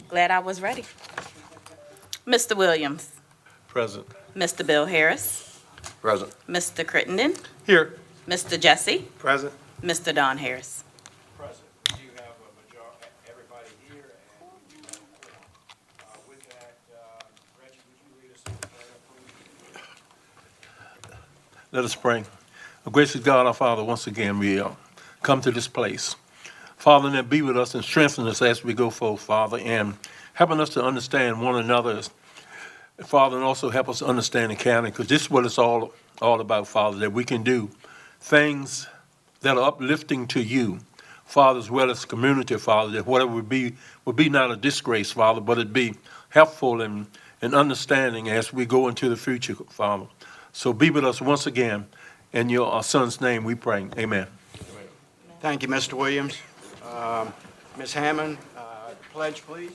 Glad I was ready. Mr. Williams, Present. Mr. Bill Harris, Present. Mr. Crittenden, Here. Mr. Jesse, Present. Mr. Don Harris. Present. You have a majority, everybody here, and you have a quorum. With that, Reggie, would you lead us in prayer, please? Let us pray. Gracious God, our Father, once again we come to this place. Father, and be with us and strengthen us as we go forth, Father, and helping us to understand one another, Father, and also help us to understand the county, because this is what it's all about, Father, that we can do things that are uplifting to you, Father, as well as community, Father, that whatever would be not a disgrace, Father, but it be helpful and understanding as we go into the future, Father. So be with us once again. In your Son's name we pray. Amen. Thank you, Mr. Williams. Ms. Hammond, pledge, please.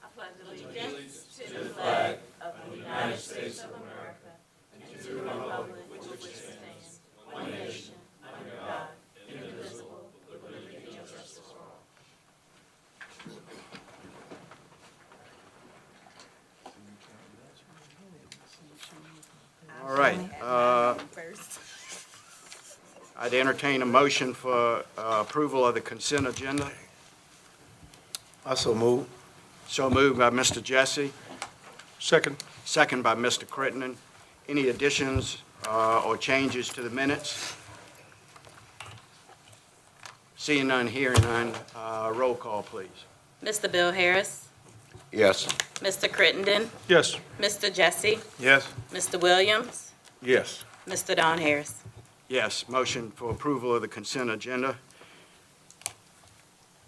I pledge allegiance to the flag of the United States of America and to the republic which stands one nation under God, indivisible, with liberty and justice for all. All right. I'd entertain a motion for approval of the consent agenda. I so move. So moved by Mr. Jesse, Second. second by Mr. Crittenden. Any additions or changes to the minutes? Seeing none, hearing none, roll call, please. Mr. Bill Harris, Yes. Mr. Crittenden, Yes. Mr. Jesse, Yes. Mr. Williams, Yes. Mr. Don Harris. Yes, motion for approval of the consent agenda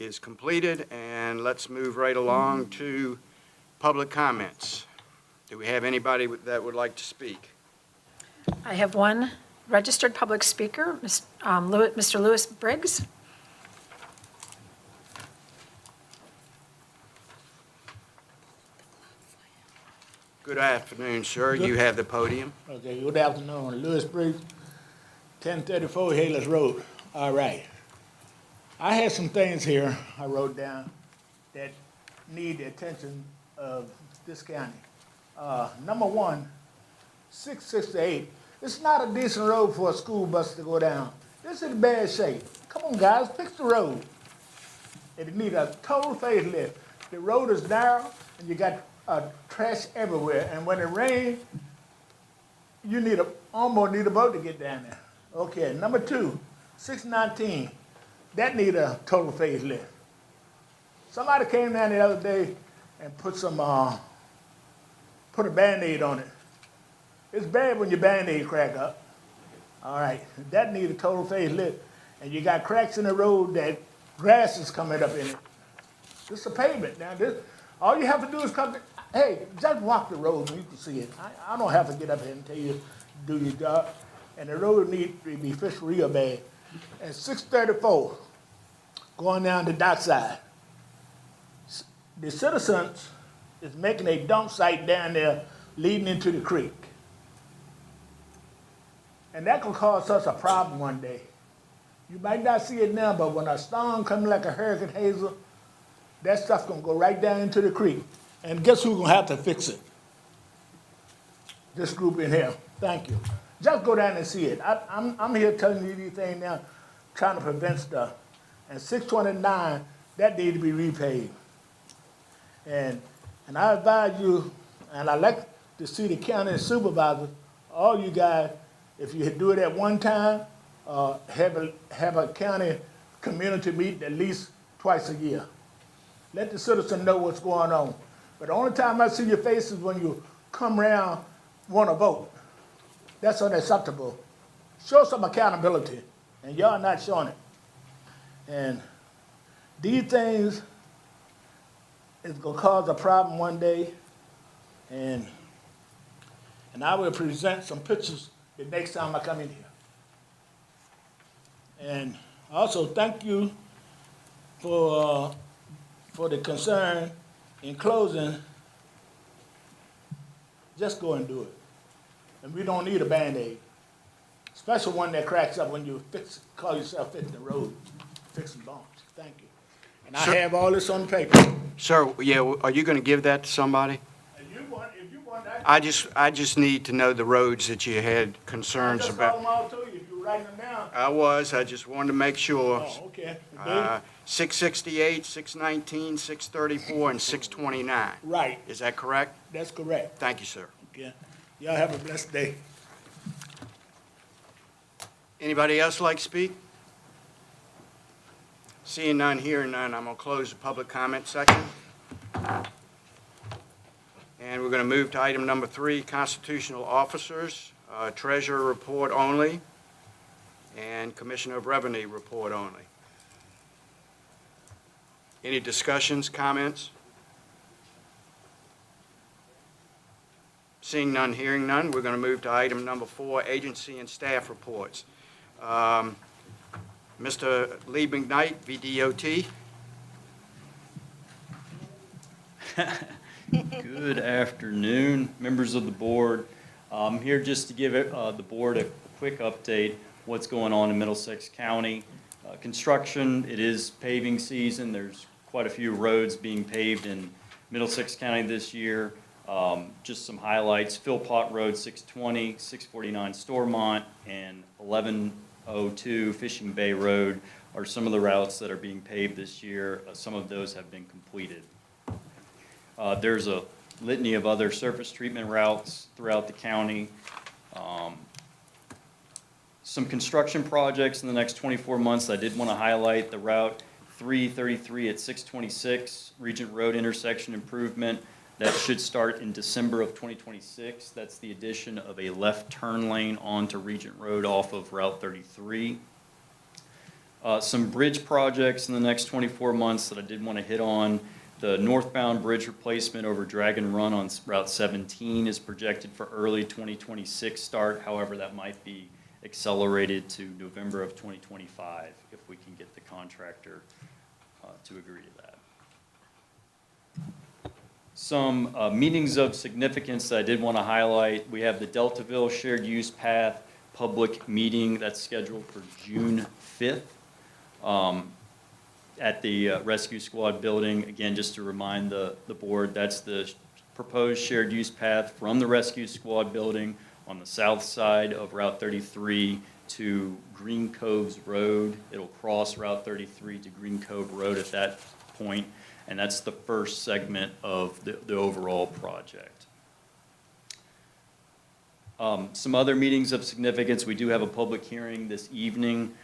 is completed, and let's move right along to public comments. Do we have anybody that would like to speak? I have one registered public speaker, Mr. Lewis Briggs. Good afternoon, sir. You have the podium. Okay, good afternoon. Lewis Briggs, 1034 Halers Road. All right. I had some things here I wrote down that need the attention of this county. Number one, 668. It's not a decent road for a school bus to go down. This is in bad shape. Come on, guys, fix the road. It needs a total facelift. The road is narrow, and you got trash everywhere. And when it rains, you almost need a boat to get down there. Okay, number two, 619. That need a total facelift. Somebody came down the other day and put a Band-Aid on it. It's bad when your Band-Aid crack up. All right, that need a total facelift. And you got cracks in the road that grass is coming up in it. This is a pavement. Now, all you have to do is hey, just walk the road and you can see it. I don't have to get up here and tell you to do your job. And the road needs to be fixed real bad. And 634, going down the dockside. The citizens is making a dump site down there leading into the creek. And that could cause us a problem one day. You might not see it now, but when a storm comes like a Hurricane Hazel, that stuff's gonna go right down into the creek. And guess who's gonna have to fix it? This group in here. Thank you. Just go down and see it. I'm here telling you these things now, trying to prevent stuff. And 629, that need to be repaid. And I advise you, and I like to see the county supervisors, all you guys, if you do it at one time, have a county community meeting at least twice a year. Let the citizens know what's going on. But the only time I see your faces when you come around, want to vote. That's unacceptable. Show some accountability, and y'all not showing it. And these things is gonna cause a problem one day, and I will present some pictures the next time I come in here. And also thank you for the concern. In closing, just go and do it. And we don't need a Band-Aid, especially one that cracks up when you call yourself fixing the road, fixing bumps. Thank you. And I Sir- have all this on paper. Sir, yeah, are you gonna give that to somebody? If you want, I just need to know the roads that you had I concerns just call them about. all to you, if you're writing them down. I just wanted to make sure. Oh, okay. Dave? 668, 619, 634, and 629. Right, Is that correct? that's correct. Thank you, sir. Okay. Y'all have a blessed day. Anybody else like to speak? Seeing none, hearing none, I'm going to close the public comment section. And we're going to move to item number 3, constitutional officers, treasurer report only, and commissioner of revenue report only. Any discussions, comments? Seeing none, hearing none, we're going to move to item number 4, agency and staff reports. Mr. Lee McKnight, VDOT. Good afternoon, members of the board. I'm here just to give the board a quick update, what's going on in Middlesex County. Construction, it is paving season. There's quite a few roads being paved in Middlesex County this year. Just some highlights, Philpott Road 620, 649 Stormont, and 1102 Fishing Bay Road are some of the routes that are being paved this year. Some of those have been completed. There's a litany of other surface treatment routes throughout the county. Some construction projects in the next 24 months I did want to highlight. The Route 333 at 626 Regent Road intersection improvement. That should start in December of 2026. That's the addition of a left turn lane onto Regent Road off of Route 33. Some bridge projects in the next 24 months that I did want to hit on. The northbound bridge replacement over Dragon Run on Route 17 is projected for early 2026 start. However, that might be accelerated to November of 2025 if we can get the contractor to agree to that. Some meetings of significance that I did want to highlight. We have the Deltaville Shared Use Path public meeting that's scheduled for June 5th at the Rescue Squad building. Again, just to remind the board, that's the proposed shared use path from the Rescue Squad building on the south side of Route 33 to Green Coves Road. It'll cross Route 33 to Green Cove Road at that point, and that's the first segment of the overall project. Some other meetings of significance. We do have a public hearing this evening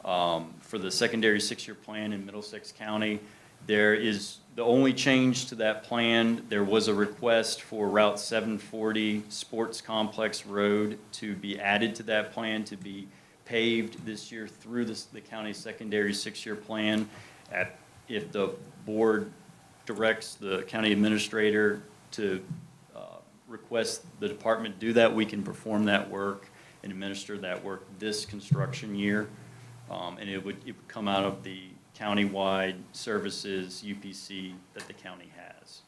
for the secondary 6-year plan in Middlesex County. There is the only change to that plan. There was a request for Route 740 Sports Complex Road to be added to that plan, to be paved this year through the county's secondary 6-year plan. If the board directs the county administrator to request the department do that, we can perform that work and administer that work this construction year. And it would come out of the countywide services UPC that the county has.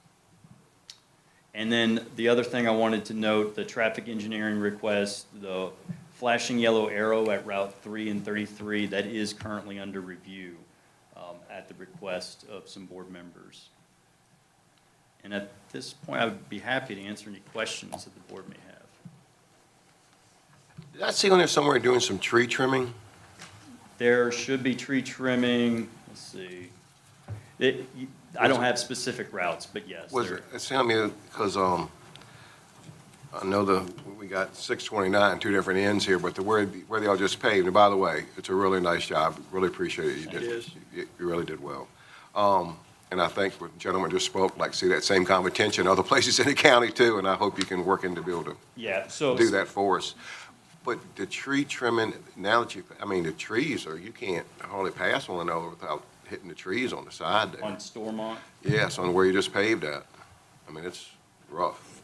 And then the other thing I wanted to note, the traffic engineering request, the flashing yellow arrow at Route 3 and 33, that is currently under review at the request of some board members. And at this point, I would be happy to answer any questions that the board may have. Did I see on there somewhere doing some tree trimming? There should be tree trimming, let's see. I don't have specific routes, but yes. Was it, it's telling me, because, I know we got 629, 2 different ends here, but where they all just paved, and by the way, it's a really nice job, really appreciate it. It is. You really did well. And I think what the gentleman just spoke, like, see that same kind of attention other places in the county too, and I hope you can work in to be able to Yeah, so. do that for us. But the tree trimming, now that the trees you can't hardly pass one another without hitting the trees on the side there. On Stormont? Yes, on where you just paved at. I mean, it's rough.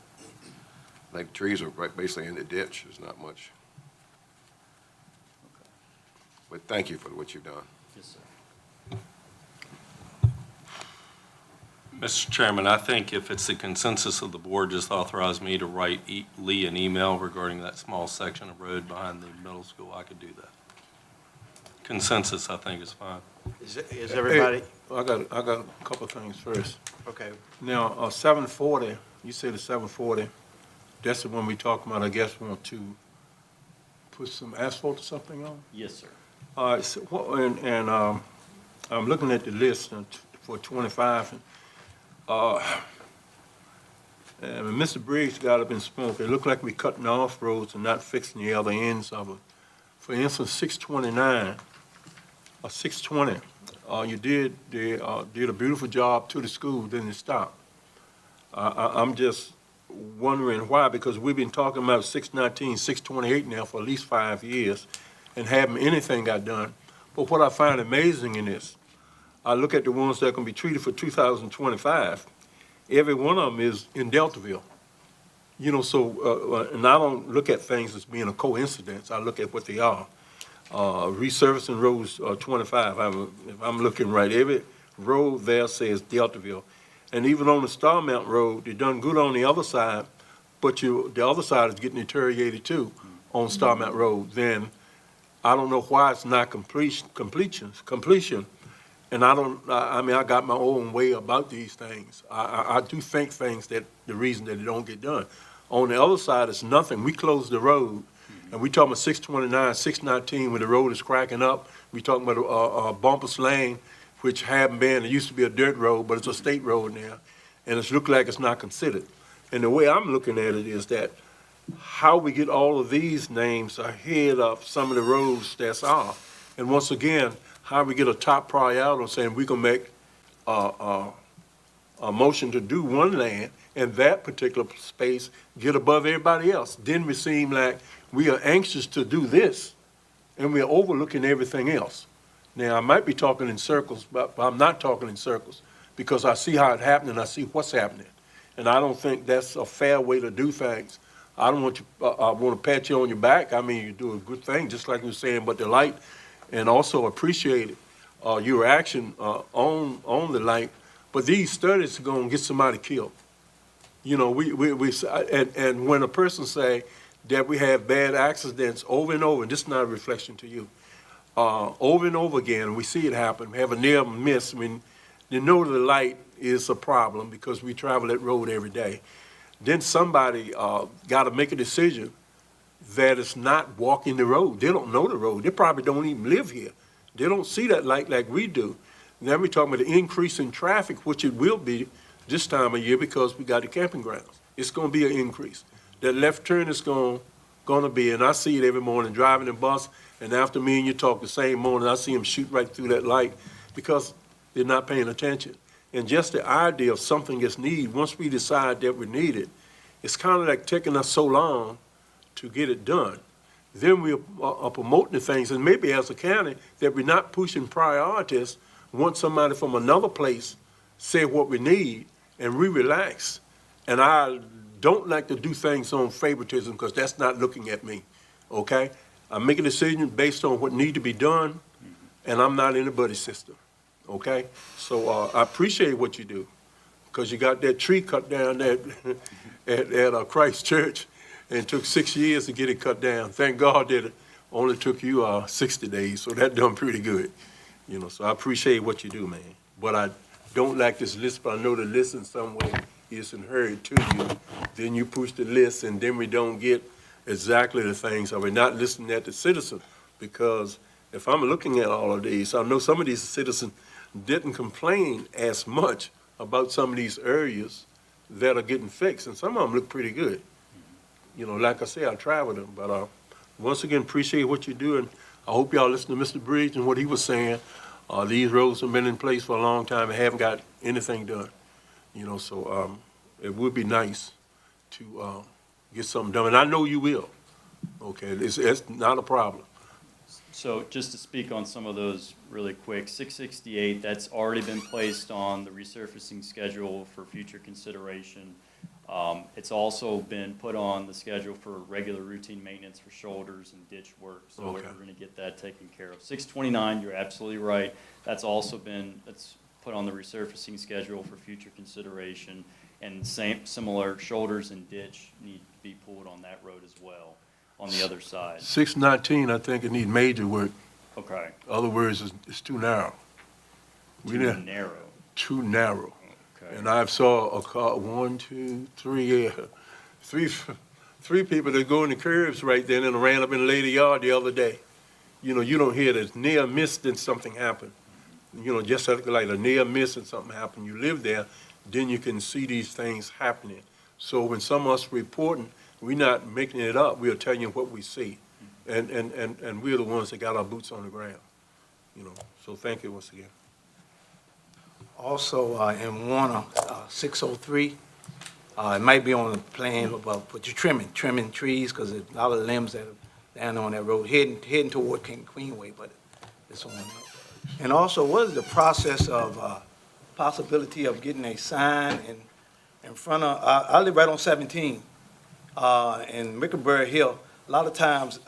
I think the trees are basically in the ditch, there's not much. But thank you for what you've done. Yes, sir. Mr. Chairman, I think if it's the consensus of the board, just authorize me to write Lee an email regarding that small section of road behind the middle school. I could do that. consensus, I think, is fine. Is everybody, Hey, I got a couple of things first. okay, Now, 740, you said it's 740. That's the one we talking about, I guess, want to put some asphalt or something on? Yes, sir. All right, so, I'm looking at the list for 25. And Mr. Briggs got up and spoke. It looked like we cutting off roads and not fixing the other ends of it. For instance, 629, or 620, you did a beautiful job to the school, then it stopped. I'm just wondering why, because we've been talking about 619, 628 now for at least 5 years and haven't anything got done. But what I find amazing in this, I look at the ones that can be treated for 2025. Every one of them is in Deltaville. You know, so, and I don't look at things as being a coincidence. I look at what they are. Resurfacing roads 25, if I'm looking right, every road there says Deltaville. And even on the Star Mountain Road, they done good on the other side, but the other side is getting deteriorated too on Star Mountain Road. Then I don't know why it's not completion. And I mean, I got my own way about these things. I do think things that the reason that they don't get done. On the other side, it's nothing. We closed the road, and we talking about 629, 619, when the road is cracking up. We talking about Bumpus Lane, which haven't been, it used to be a dirt road, but it's a state road now, and it's looked like it's not considered. And the way I'm looking at it is that how we get all of these names ahead of some of the roads that's off. And once again, how we get a top priority on saying we can make a motion to do one land and that particular space get above everybody else. Then we seem like we are anxious to do this and we're overlooking everything else. Now, I might be talking in circles, but I'm not talking in circles because I see how it's happening, I see what's happening. And I don't think that's a fair way to do things. I don't want you, I want to pat you on your back. I mean, you do a good thing, just like you were saying, but the light, and also appreciate it, your action on the light. But these studies are going to get somebody killed. You know, and when a person say that we have bad accidents over and over, and this is not a reflection to you, over and over again, we see it happen. We have a near miss. I mean, you know the light is a problem because we travel that road every day. Then somebody got to make a decision that it's not walking the road. They don't know the road. They probably don't even live here. They don't see that light like we do. Then we're talking about the increase in traffic, which it will be this time of year because we got the camping grounds. It's going to be an increase. That left turn is going to be, and I see it every morning driving the bus, and after me and you talk the same morning, I see them shoot right through that light because they're not paying attention. And just the idea of something is needed, once we decide that we need it, it's kind of like taking us so long to get it done. Then we are promoting the things, and maybe as a county, that we're not pushing priorities once somebody from another place say what we need, and we relax. And I don't like to do things on favoritism because that's not looking at me, okay? I make a decision based on what need to be done, and I'm not anybody's system, okay? So I appreciate what you do because you got that tree cut down at Christ Church, and it took 6 years to get it cut down. Thank God that it only took you 60 days, so that done pretty good. You know, so I appreciate what you do, man. But I don't like this list, but I know the list in some way is inherited to you. Then you push the list, and then we don't get exactly the things. Are we not listening at the citizen? Because if I'm looking at all of these, I know some of these citizens didn't complain as much about some of these areas that are getting fixed, and some of them look pretty good. You know, like I say, I traveled them, but once again, appreciate what you do, and I hope y'all listen to Mr. Bridge and what he was saying. These roads have been in place for a long time and haven't got anything done. You know, so it would be nice to get something done, and I know you will. Okay, it's not a problem. So just to speak on some of those really quick, 668, that's already been placed on the resurfacing schedule for future consideration. It's also been put on the schedule for regular routine maintenance for shoulders and ditch work, so Okay. we're gonna get that taken care of. 629, you're absolutely right, that's put on the resurfacing schedule for future consideration, and similar shoulders and ditch need to be pulled on that road as well, on the other side. 619, I think it need major work. Okay. Other words, it's too narrow. We Too didn't, narrow. too narrow. Okay. And I've saw a car, one, two, three, three people that go in the curves right then and ran up in the lady yard the other day. You know, you don't hear this near miss, then something happened. You know, just like a near miss and something happened. You live there, then you can see these things happening. So when some of us reporting, we're not making it up. We're telling you what we see. And we're the ones that got our boots on the ground, you know. So thank you once again. Also, in Warner, 603, it might be on the plan, but you're trimming trees, because there's a lot of limbs that are down on that road, heading toward King Queenway, but it's on there. And also, what is the process of possibility of getting a sign in front of, I live right on 17, in Mickelberry Hill. A lot of times,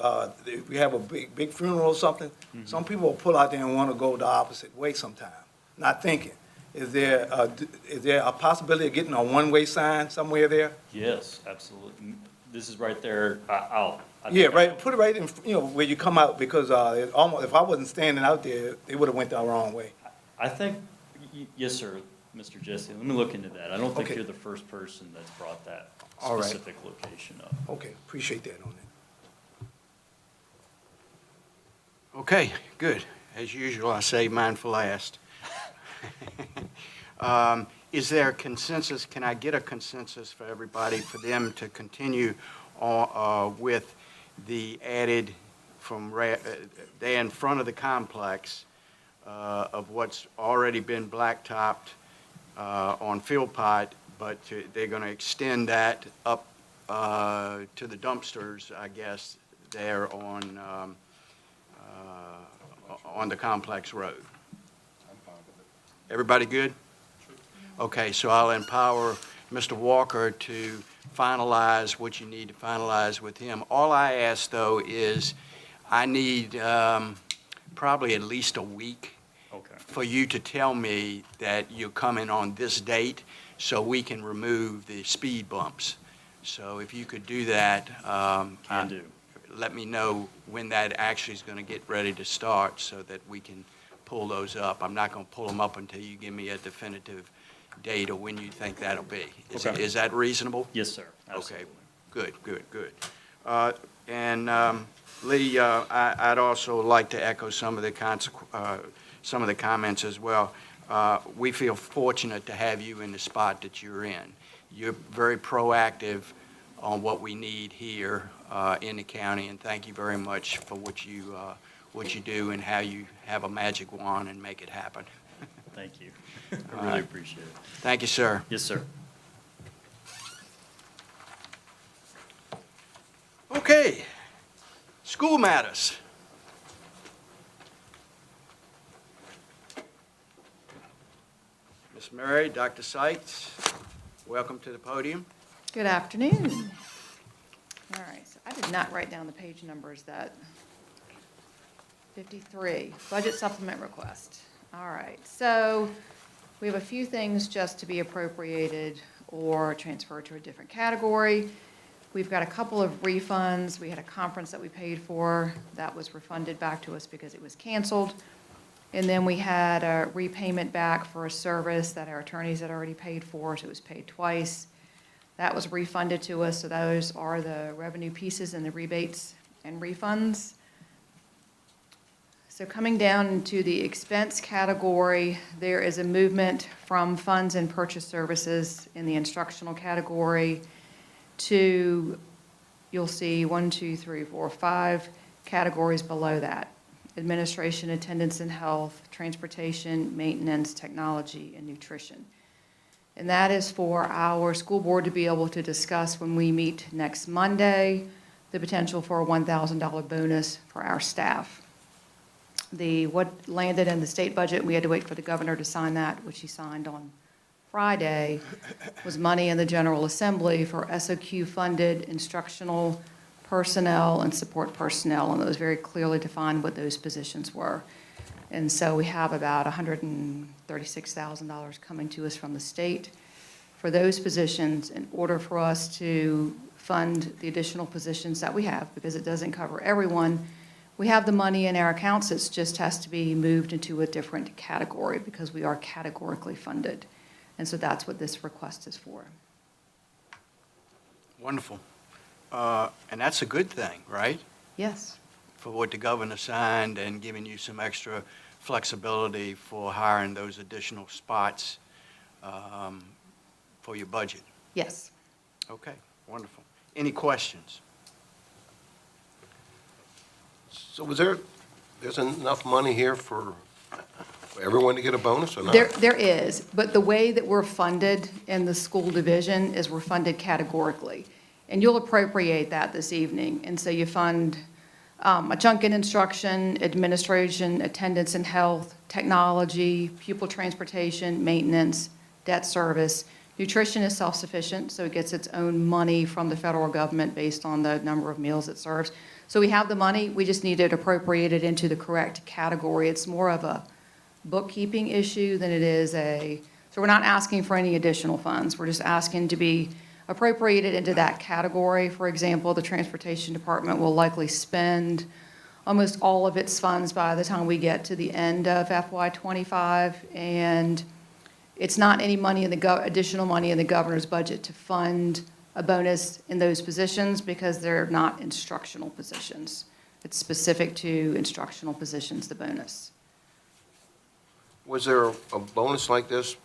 if we have a big funeral or something, some people will pull out there and want to go the opposite way sometime, not thinking. Is there a possibility of getting a one-way sign somewhere there? Yes, absolutely. This is right there. I Yeah, think right, put it right in, where you come out, because it almost, if I wasn't standing out there, they would have went the wrong way. I think, yes, sir, Mr. Jesse, let me look into that. I don't think Okay. you're the first person that's brought that All right. specific location up. Okay, appreciate that on that. Okay, good. As usual, I say mine for last. Is there a consensus, can I get a consensus for everybody, for them to continue on, with the added from there in front of the complex of what's already been blacktopped on Philpott, but they're going to extend that up to the dumpsters, I guess, there on the complex road? Everybody good? Okay, so I'll empower Mr. Walker to finalize what you need to finalize with him. All I ask, though, is I need probably at least a week Okay. for you to tell me that you're coming on this date so we can remove the speed bumps. So if you could do that. Can do. Let me know when that actually is going to get ready to start so that we can pull those up. I'm not going to pull them up until you give me a definitive date of when you think that'll be. Okay. Is that reasonable? Yes, sir. Absolutely. Good. And Lee, I'd also like to echo some of the comments as well. We feel fortunate to have you in the spot that you're in. You're very proactive on what we need here in the county, and thank you very much for what you do and how you have a magic wand and make it happen. Thank you. I really appreciate it. Thank you, sir. Yes, sir. Okay, school matters. Ms. Murray, Dr. Seitz, welcome to the podium. Good afternoon. All right, so I did not write down the page numbers. That 53, budget supplement request. All right, so we have a few things just to be appropriated or transferred to a different category. We've got a couple of refunds. We had a conference that we paid for that was refunded back to us because it was canceled. And then we had a repayment back for a service that our attorneys had already paid for, so it was paid twice. That was refunded to us, so those are the revenue pieces and the rebates and refunds. So coming down to the expense category, there is a movement from funds and purchase services in the instructional category to, you'll see 1, 2, 3, 4, 5 categories below that. Administration, attendance and health, transportation, maintenance, technology, and nutrition. And that is for our school board to be able to discuss when we meet next Monday, the potential for a $1,000 bonus for our staff. What landed in the state budget, we had to wait for the governor to sign that, which he signed on Friday, was money in the General Assembly for SOQ-funded instructional personnel and support personnel, and it was very clearly defined what those positions were. And so we have about $136,000 coming to us from the state for those positions in order for us to fund the additional positions that we have, because it doesn't cover everyone. We have the money in our accounts, it just has to be moved into a different category because we are categorically funded. And so that's what this request is for. Wonderful. And that's a good thing, right? Yes. For what the governor signed and giving you some extra flexibility for hiring those additional spots for your budget. Yes. Okay, wonderful. Any questions? So there's enough money here for everyone to get a bonus or not? There is, but the way that we're funded in the school division is we're funded categorically. And you'll appropriate that this evening. And so you fund a chunk in instruction, administration, attendance and health, technology, pupil transportation, maintenance, debt service. Nutrition is self-sufficient, so it gets its own money from the federal government based on the number of meals it serves. So we have the money, we just need it appropriated into the correct category. It's more of a bookkeeping issue than it is so we're not asking for any additional funds. We're just asking to be appropriated into that category. For example, the transportation department will likely spend almost all of its funds by the time we get to the end of FY '25, and it's not any money in the additional money in the governor's budget to fund a bonus in those positions because they're not instructional positions. It's specific to instructional positions, the bonus. Was there a bonus like this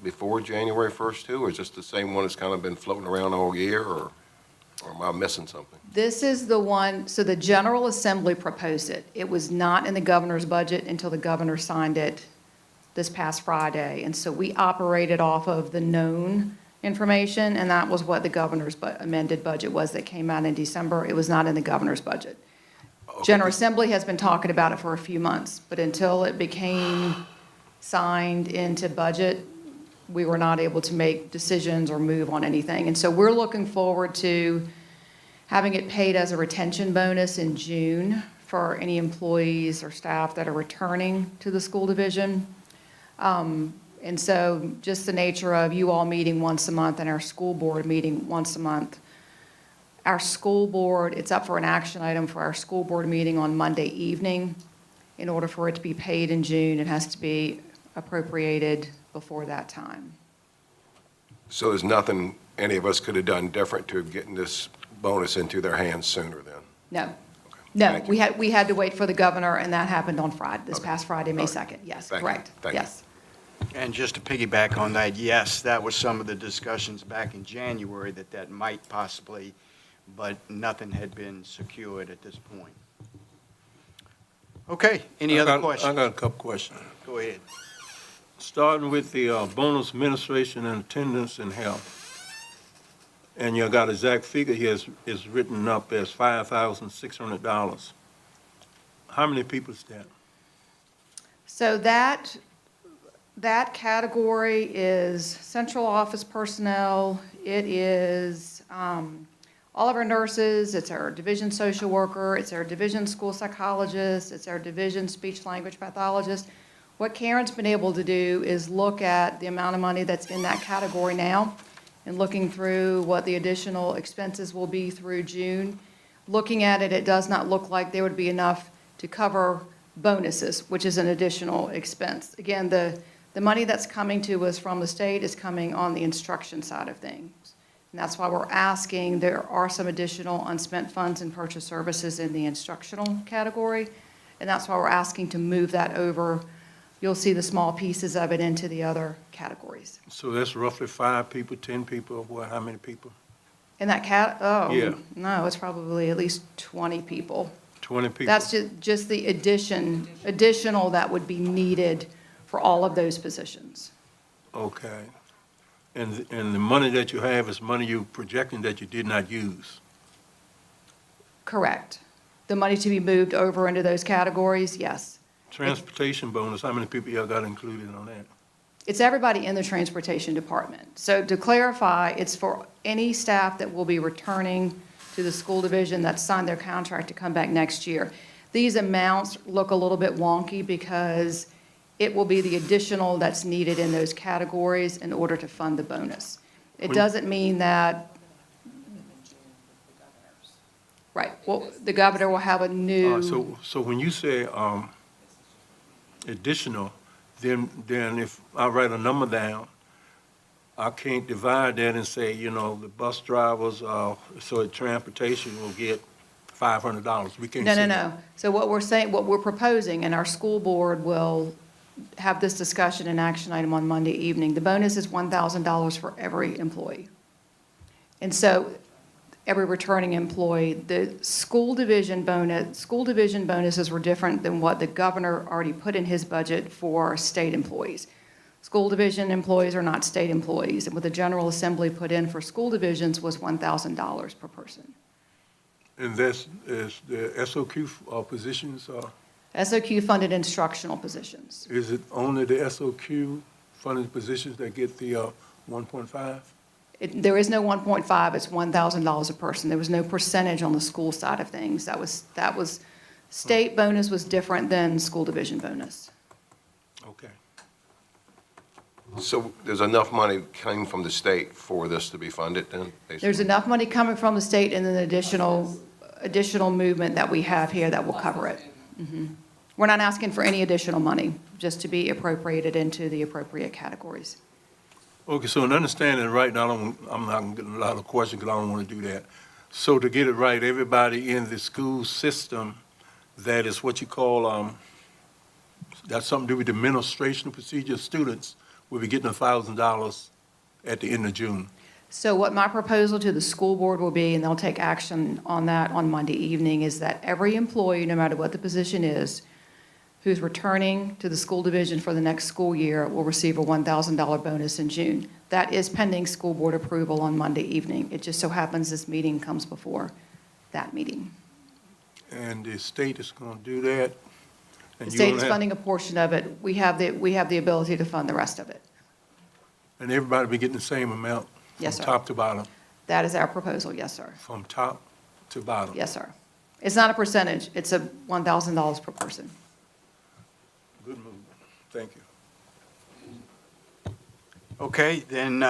before January 1st too, or is this the same one that's kind of been floating around all year, or am I missing something? This is the one, so the General Assembly proposed it. It was not in the governor's budget until the governor signed it this past Friday. And so we operated off of the known information, and that was what the governor's amended budget was that came out in December. It was not in the governor's budget. Okay. General Assembly has been talking about it for a few months, but until it became signed into budget, we were not able to make decisions or move on anything. And so we're looking forward to having it paid as a retention bonus in June for any employees or staff that are returning to the school division. And so just the nature of you all meeting once a month and our school board meeting once a month. Our school board, it's up for an action item for our school board meeting on Monday evening. In order for it to be paid in June, it has to be appropriated before that time. So there's nothing any of us could have done different to getting this bonus into their hands sooner then? No. Okay. No, Thank you. we had to wait for the governor, and that happened on Friday, this Okay. past Friday, May Okay. 2nd. Yes, Thank you. correct. Thank you. Yes. And just to piggyback on that, yes, that was some of the discussions back in January that might possibly, but nothing had been secured at this point. Okay, any other I questions? got a couple questions. Go ahead. Starting with the bonus administration and attendance and health. And you got exact figure here is written up as $5,600. How many people is that? So that category is central office personnel. It is all of our nurses, it's our division social worker, it's our division school psychologist, it's our division speech language pathologist. What Karen's been able to do is look at the amount of money that's in that category now and looking through what the additional expenses will be through June. Looking at it, it does not look like there would be enough to cover bonuses, which is an additional expense. Again, the money that's coming to us from the state is coming on the instruction side of things. And that's why we're asking, there are some additional unspent funds and purchase services in the instructional category. And that's why we're asking to move that over. You'll see the small pieces of it into the other categories. So that's roughly 5 people, 10 people, or what, how many people? In that Yeah. no, it's probably at least 20 people. 20 people? That's just the additional that would be needed for all of those positions. Okay. And the money that you have is money you're projecting that you did not use? Correct. The money to be moved over into those categories, yes. Transportation bonus, how many people y'all got included on that? It's everybody in the transportation department. So to clarify, it's for any staff that will be returning to the school division that signed their contract to come back next year. These amounts look a little bit wonky because it will be the additional that's needed in those categories in order to fund the bonus. It doesn't mean that, Right, well, the governor will have a new. So when you say, additional, then if I write a number down, I can't divide that and say, the bus drivers, so transportation will get $500. We can't No, say no, that. no. So what we're saying, what we're proposing, and our school board will have this discussion and action item on Monday evening. The bonus is $1,000 for every employee. And so, every returning employee, the school division bonuses were different than what the governor already put in his budget for state employees. School division employees are not state employees, and what the General Assembly put in for school divisions was $1,000 per person. And is the SOQ positions, SOQ funded instructional positions. is it only the SOQ funded positions that get the 1.5? There is no 1.5, it's $1,000 a person. There was no percentage on the school side of things. That was, state bonus was different than school division bonus. Okay. So there's enough money coming from the state for this to be funded then? basically? There's enough money coming from the state and then additional movement that we have here that will cover it. We're not asking for any additional money, just to be appropriated into the appropriate categories. Okay, so in understanding right now, I'm not getting a lot of questions because I don't want to do that. So to get it right, everybody in the school system, that is what you call, that's something to do with the administration procedure, students will be getting $1,000 at the end of June. So what my proposal to the school board will be, and they'll take action on that on Monday evening, is that every employee, no matter what the position is, who's returning to the school division for the next school year will receive a $1,000 bonus in June. That is pending school board approval on Monday evening. It just so happens this meeting comes before that meeting. And the state is going to do that? The And you state gonna is have- funding a portion of it. We have the ability to fund the rest of it. And everybody be getting the same amount? Yes, sir. From top to bottom? That is our proposal, yes, sir. From top to bottom? Yes, sir. It's not a percentage, it's a $1,000 per person. Good move. Thank you. Okay, then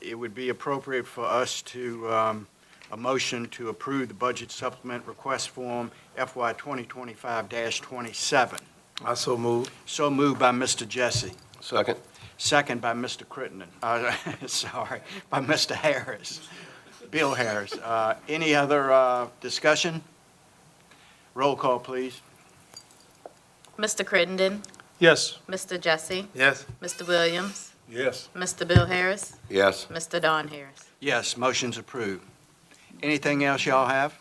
it would be appropriate for us to, a motion to approve the budget supplement request form FY 2025-27. I so move. So moved by Mr. Jesse. Second? Second by Mr. Crittenden. Sorry, by Mr. Harris, Bill Harris. Any other discussion? Roll call, please. Mr. Crittenden, Yes. Mr. Jesse, Yes. Mr. Williams, Yes. Mr. Bill Harris, Yes. Mr. Don Harris. Yes, motion's approved. Anything else y'all have?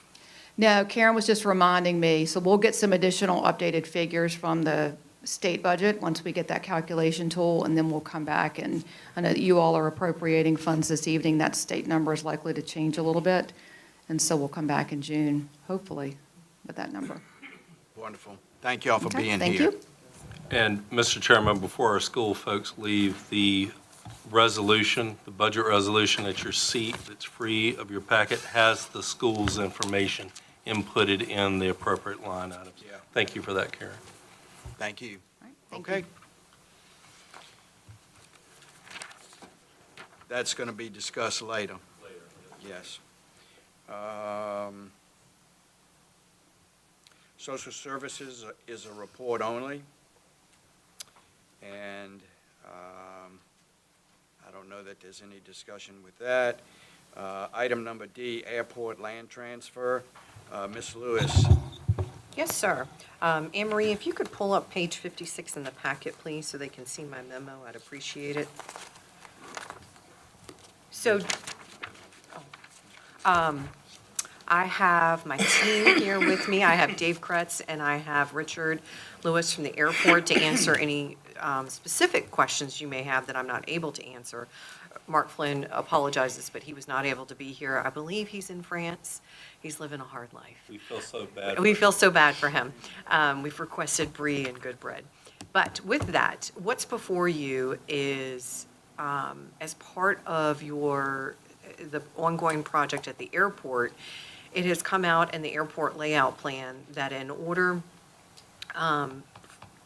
No, Karen was just reminding me, so we'll get some additional updated figures from the state budget once we get that calculation tool, and then we'll come back, and I know that you all are appropriating funds this evening. That state number is likely to change a little bit, and so we'll come back in June, hopefully, with that number. Wonderful. Thank y'all for Okay, being here. thank you. And, Mr. Chairman, before our school folks leave, the resolution, the budget resolution at your seat that's free of your packet has the school's information inputted in the appropriate line items. Yeah. Thank you for that, Karen. Thank you. All right, thank Okay. you. That's going to be discussed later. Yes. Social services is a report only. And I don't know that there's any discussion with that. Item number D, airport land transfer. Ms. Lewis. Yes, sir. Anne Marie, if you could pull up page 56 in the packet, please, so they can see my memo, I'd appreciate it. So, I have my team here with me. I have Dave Kretz and I have Richard Lewis from the airport to answer any specific questions you may have that I'm not able to answer. Mark Flynn apologizes, but he was not able to be here. I believe he's in France. He's living a hard life. We feel so bad. We feel so bad for him. We've requested brie and good bread. But with that, what's before you is, as part of the ongoing project at the airport, it has come out in the airport layout plan that in order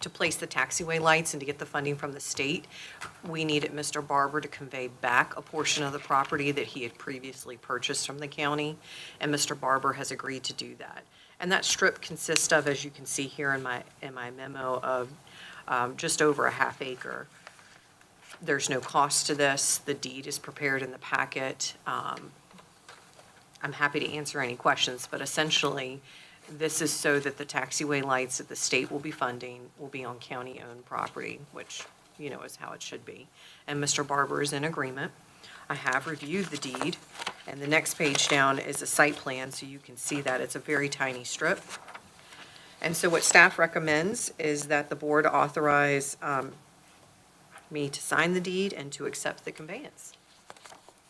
to place the taxiway lights and to get the funding from the state, we needed Mr. Barber to convey back a portion of the property that he had previously purchased from the county, and Mr. Barber has agreed to do that. And that strip consists of, as you can see here in my memo, of just over a half acre. There's no cost to this. The deed is prepared in the packet. I'm happy to answer any questions, but essentially, this is so that the taxiway lights that the state will be funding will be on county-owned property, which, you know, is how it should be. And Mr. Barber is in agreement. I have reviewed the deed, and the next page down is a site plan, so you can see that it's a very tiny strip. And so what staff recommends is that the board authorize me to sign the deed and to accept the conveyance.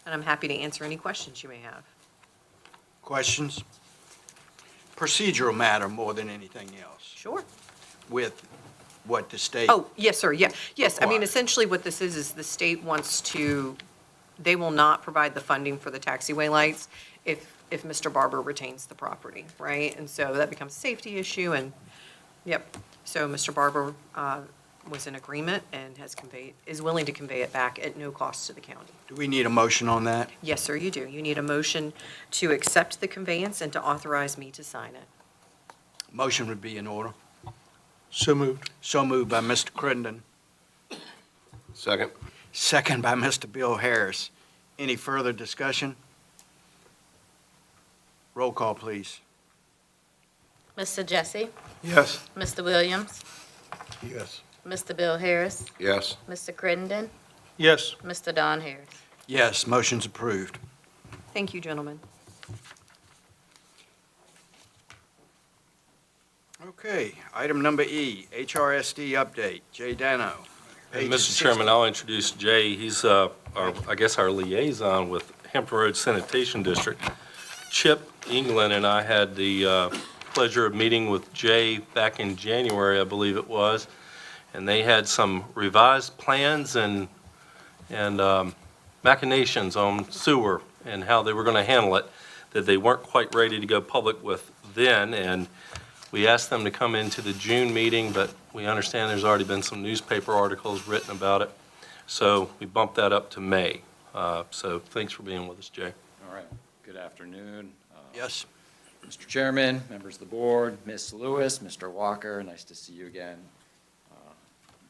And I'm happy to answer any questions you may have. Questions? Procedural matter more than anything else Sure. with what the state. Oh, yes, sir, yeah. Yes, I mean, Required. essentially what this is the state wants to, they will not provide the funding for the taxiway lights if Mr. Barber retains the property, right? And so that becomes a safety issue and, yep. So Mr. Barber was in agreement and is willing to convey it back at no cost to the county. Do we need a motion on that? Yes, sir, you do. You need a motion to accept the conveyance and to authorize me to sign it. Motion would be in order. So moved. So moved by Mr. Crittenden, Second. second by Mr. Bill Harris. Any further discussion? Roll call, please. Mr. Jesse, Yes. Mr. Williams, Yes. Mr. Bill Harris, Yes. Mr. Crittenden, Yes. Mr. Don Harris. Yes, motion's approved. Thank you, gentlemen. Okay, item number E, HRSD update. Jay Dano. And Page Mr. Chairman, 60. I'll introduce Jay. He's, our liaison with Hampton Roads Sanitation District. Chip England and I had the pleasure of meeting with Jay back in January, I believe it was, and they had some revised plans and machinations on sewer and how they were going to handle it that they weren't quite ready to go public with then, and we asked them to come into the June meeting, but we understand there's already been some newspaper articles written about it, so we bumped that up to May. So thanks for being with us, Jay. All right, good afternoon. Yes. Mr. Chairman, members of the board, Ms. Lewis, Mr. Walker, nice to see you again.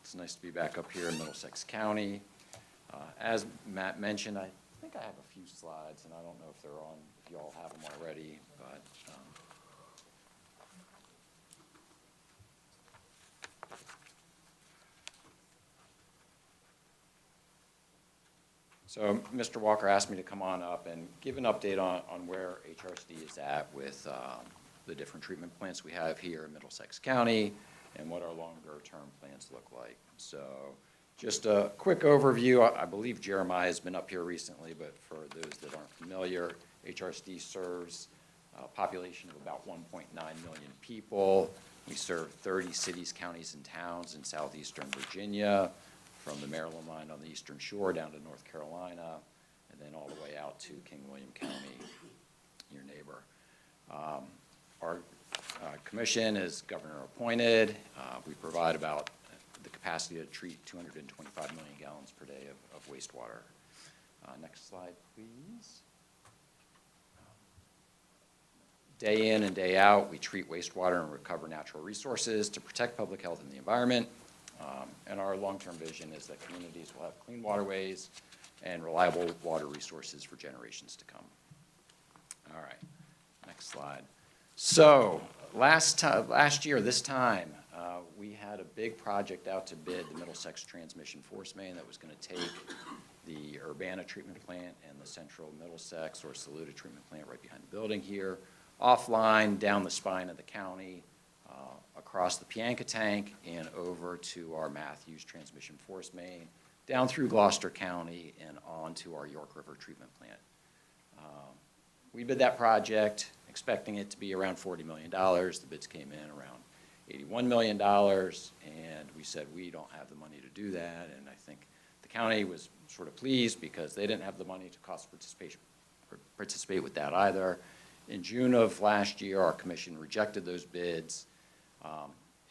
It's nice to be back up here in Middlesex County. As Matt mentioned, I think I have a few slides, and I don't know if they're on, if you all have them already, but so Mr. Walker asked me to come on up and give an update on where HRSD is at with the different treatment plants we have here in Middlesex County and what our longer-term plans look like. So just a quick overview. I believe Jeremiah has been up here recently, but for those that aren't familiar, HRSD serves a population of about 1.9 million people. We serve 30 cities, counties, and towns in southeastern Virginia, from the Maryland line on the eastern shore down to North Carolina, and then all the way out to King William County, your neighbor. Our commission is governor appointed. We provide about the capacity to treat 225 million gallons per day of wastewater. Next slide, please. Day in and day out, we treat wastewater and recover natural resources to protect public health and the environment. And our long-term vision is that communities will have clean waterways and reliable water resources for generations to come. All right, next slide. So last year, this time, we had a big project out to bid, the Middlesex Transmission Force Main, that was going to take the Urbana treatment plant and the Central Middlesex or Saluda treatment plant right behind the building here, offline, down the spine of the county, across the Pianca Tank and over to our Matthews Transmission Force Main, down through Gloucester County and on to our York River treatment plant. We bid that project expecting it to be around $40 million. The bids came in around $81 million, and we said we don't have the money to do that, and I think the county was sort of pleased because they didn't have the money to participate with that either. In June of last year, our commission rejected those bids,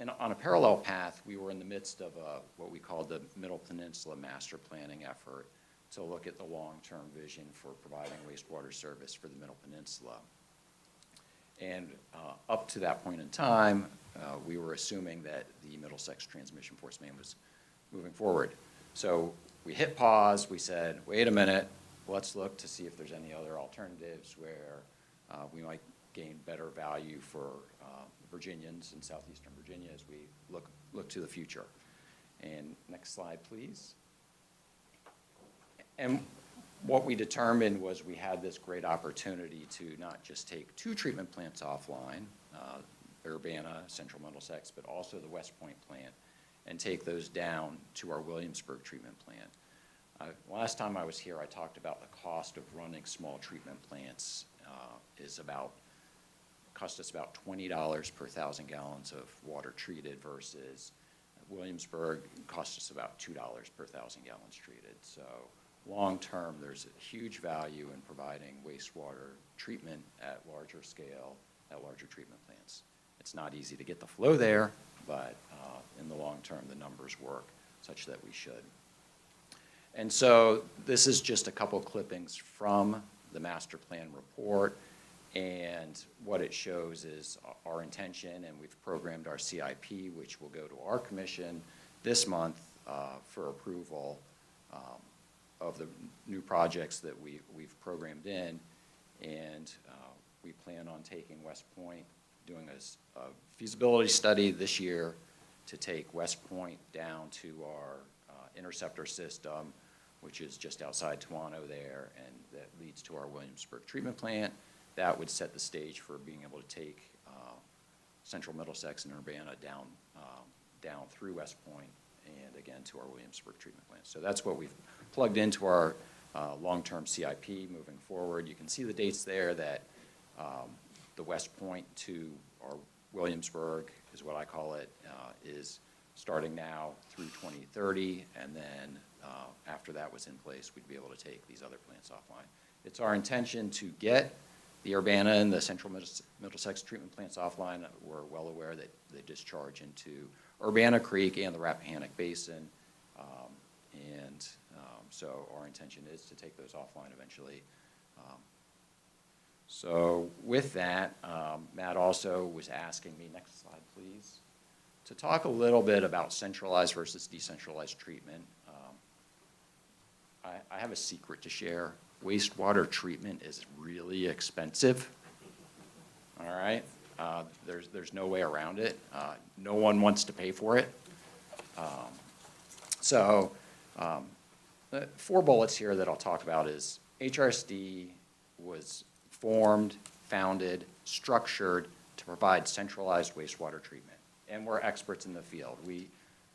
And on a parallel path, we were in the midst of what we called the Middle Peninsula Master Planning effort to look at the long-term vision for providing wastewater service for the Middle Peninsula. And up to that point in time, we were assuming that the Middlesex Transmission Force Main was moving forward. So we hit pause, we said, wait a minute, let's look to see if there's any other alternatives where we might gain better value for Virginians in southeastern Virginia as we look to the future. And next slide, please. And what we determined was we had this great opportunity to not just take 2 treatment plants offline, Urbana, Central Middlesex, but also the West Point plant, and take those down to our Williamsburg treatment plant. Last time I was here, I talked about the cost of running small treatment plants cost us about $20 per 1,000 gallons of water treated versus Williamsburg cost us about $2 per 1,000 gallons treated. So long-term, there's a huge value in providing wastewater treatment at larger scale, at larger treatment plants. It's not easy to get the flow there, but in the long term, the numbers work such that we should. And so this is just a couple clippings from the master plan report, and what it shows is our intention, and we've programmed our CIP, which will go to our commission this month for approval of the new projects that we've programmed in. And we plan on taking West Point, doing a feasibility study this year to take West Point down to our interceptor system, which is just outside Toano there, and that leads to our Williamsburg treatment plant. That would set the stage for being able to take Central Middlesex and Urbana down through West Point and again to our Williamsburg treatment plant. So that's what we've plugged into our long-term CIP moving forward. You can see the dates there that the West Point to our Williamsburg is what I call it, is starting now through 2030, and then after that was in place, we'd be able to take these other plants offline. It's our intention to get the Urbana and the Central Middlesex treatment plants offline. We're well aware that they discharge into Urbana Creek and the Rappahannock Basin, so our intention is to take those offline eventually. So with that, Matt also was asking me, next slide please, to talk a little bit about centralized versus decentralized treatment. I have a secret to share. Wastewater treatment is really expensive, all right? There's no way around it. No one wants to pay for it. So 4 bullets here that I'll talk about is HRSD was formed, founded, structured to provide centralized wastewater treatment. And we're experts in the field.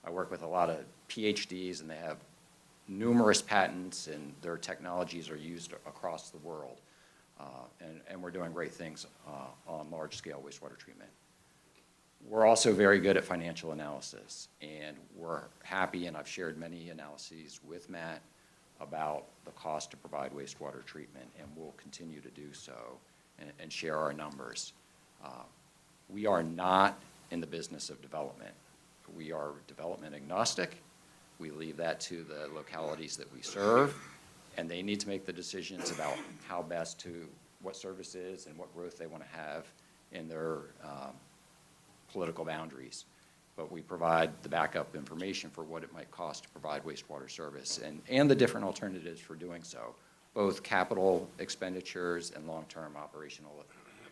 I work with a lot of PhDs, and they have numerous patents, and their technologies are used across the world. And we're doing great things on large-scale wastewater treatment. We're also very good at financial analysis, and we're happy, and I've shared many analyses with Matt about the cost to provide wastewater treatment, and we'll continue to do so and share our numbers. We are not in the business of development. We are development agnostic. We leave that to the localities that we serve, and they need to make the decisions about how best to, what services and what growth they want to have in their political boundaries. But we provide the backup information for what it might cost to provide wastewater service and the different alternatives for doing so, both capital expenditures and long-term operational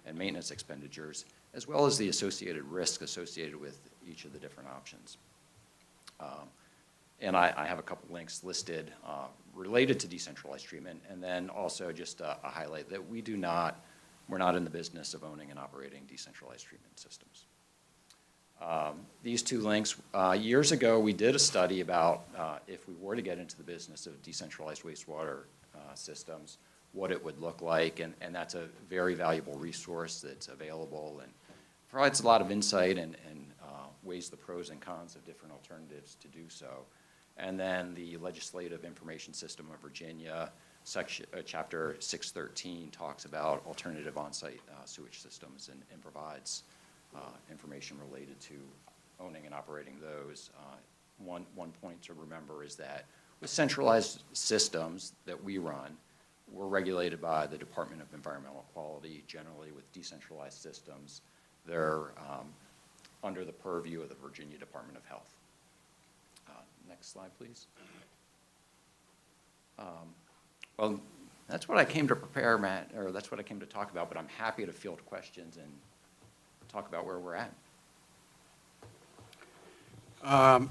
and maintenance expenditures, as well as the associated risk associated with each of the different options. And I have a couple links listed related to decentralized treatment, and then also just a highlight that we're not in the business of owning and operating decentralized treatment systems. These 2 links, years ago we did a study about if we were to get into the business of decentralized wastewater systems, what it would look like, and that's a very valuable resource that's available and provides a lot of insight and weighs the pros and cons of different alternatives to do so. And then the Legislative Information System of Virginia, Chapter 613, talks about alternative on-site sewage systems and provides information related to owning and operating those. One point to remember is that with centralized systems that we run, we're regulated by the Department of Environmental Quality. Generally, with decentralized systems, they're under the purview of the Virginia Department of Health. Next slide, please. Well, that's what I came to prepare, Matt, or that's what I came to talk about, but I'm happy to field questions and talk about where we're at.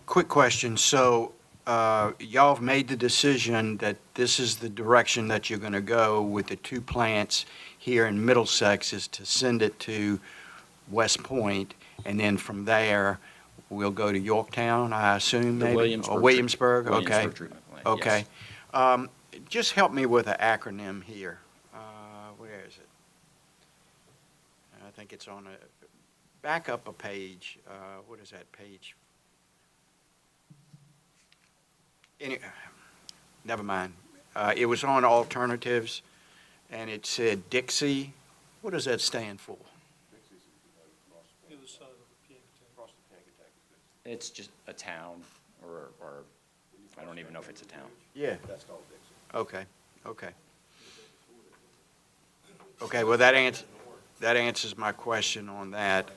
Quick question. So y'all have made the decision that this is the direction that you're going to go with the two plants here in Middlesex, is to send it to West Point, and then from there, we'll go to Yorktown, I assume, The maybe? Williamsburg Or Williamsburg? Okay. Williamsburg treatment plant, Okay. yes. Just help me with an acronym here. Where is it? I think it's on a, back up a page. What is that page? Never mind. It was on alternatives, and it said Dixie. What does that stand for? It's just a town, or I don't even know if it's a town. Yeah. Okay, okay. Okay, well, that answers my question on that.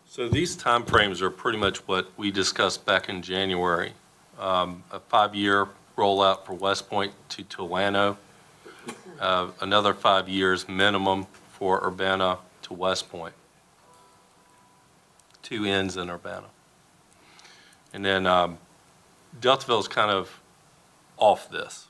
So these timeframes are pretty much what we discussed back in January. A 5-year rollout for West Point to Tolano, another 5 years minimum for Urbana to West Point. 2 ends in Urbana. And then Deltaville's kind of off this.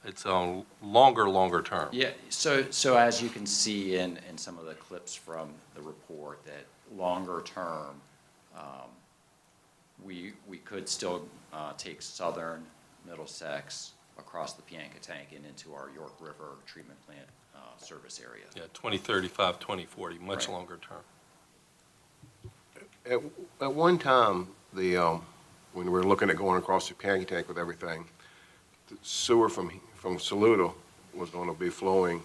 It's on longer term. Yeah, so as you can see in some of the clips from the report, that longer term, we could still take southern Middlesex across the Pianka Tank and into our York River treatment plant service area. Yeah, 2035, 2040, much Right. longer term. At one time, when we were looking at going across the Pianki Tank with everything, the sewer from Saluda was going to be flowing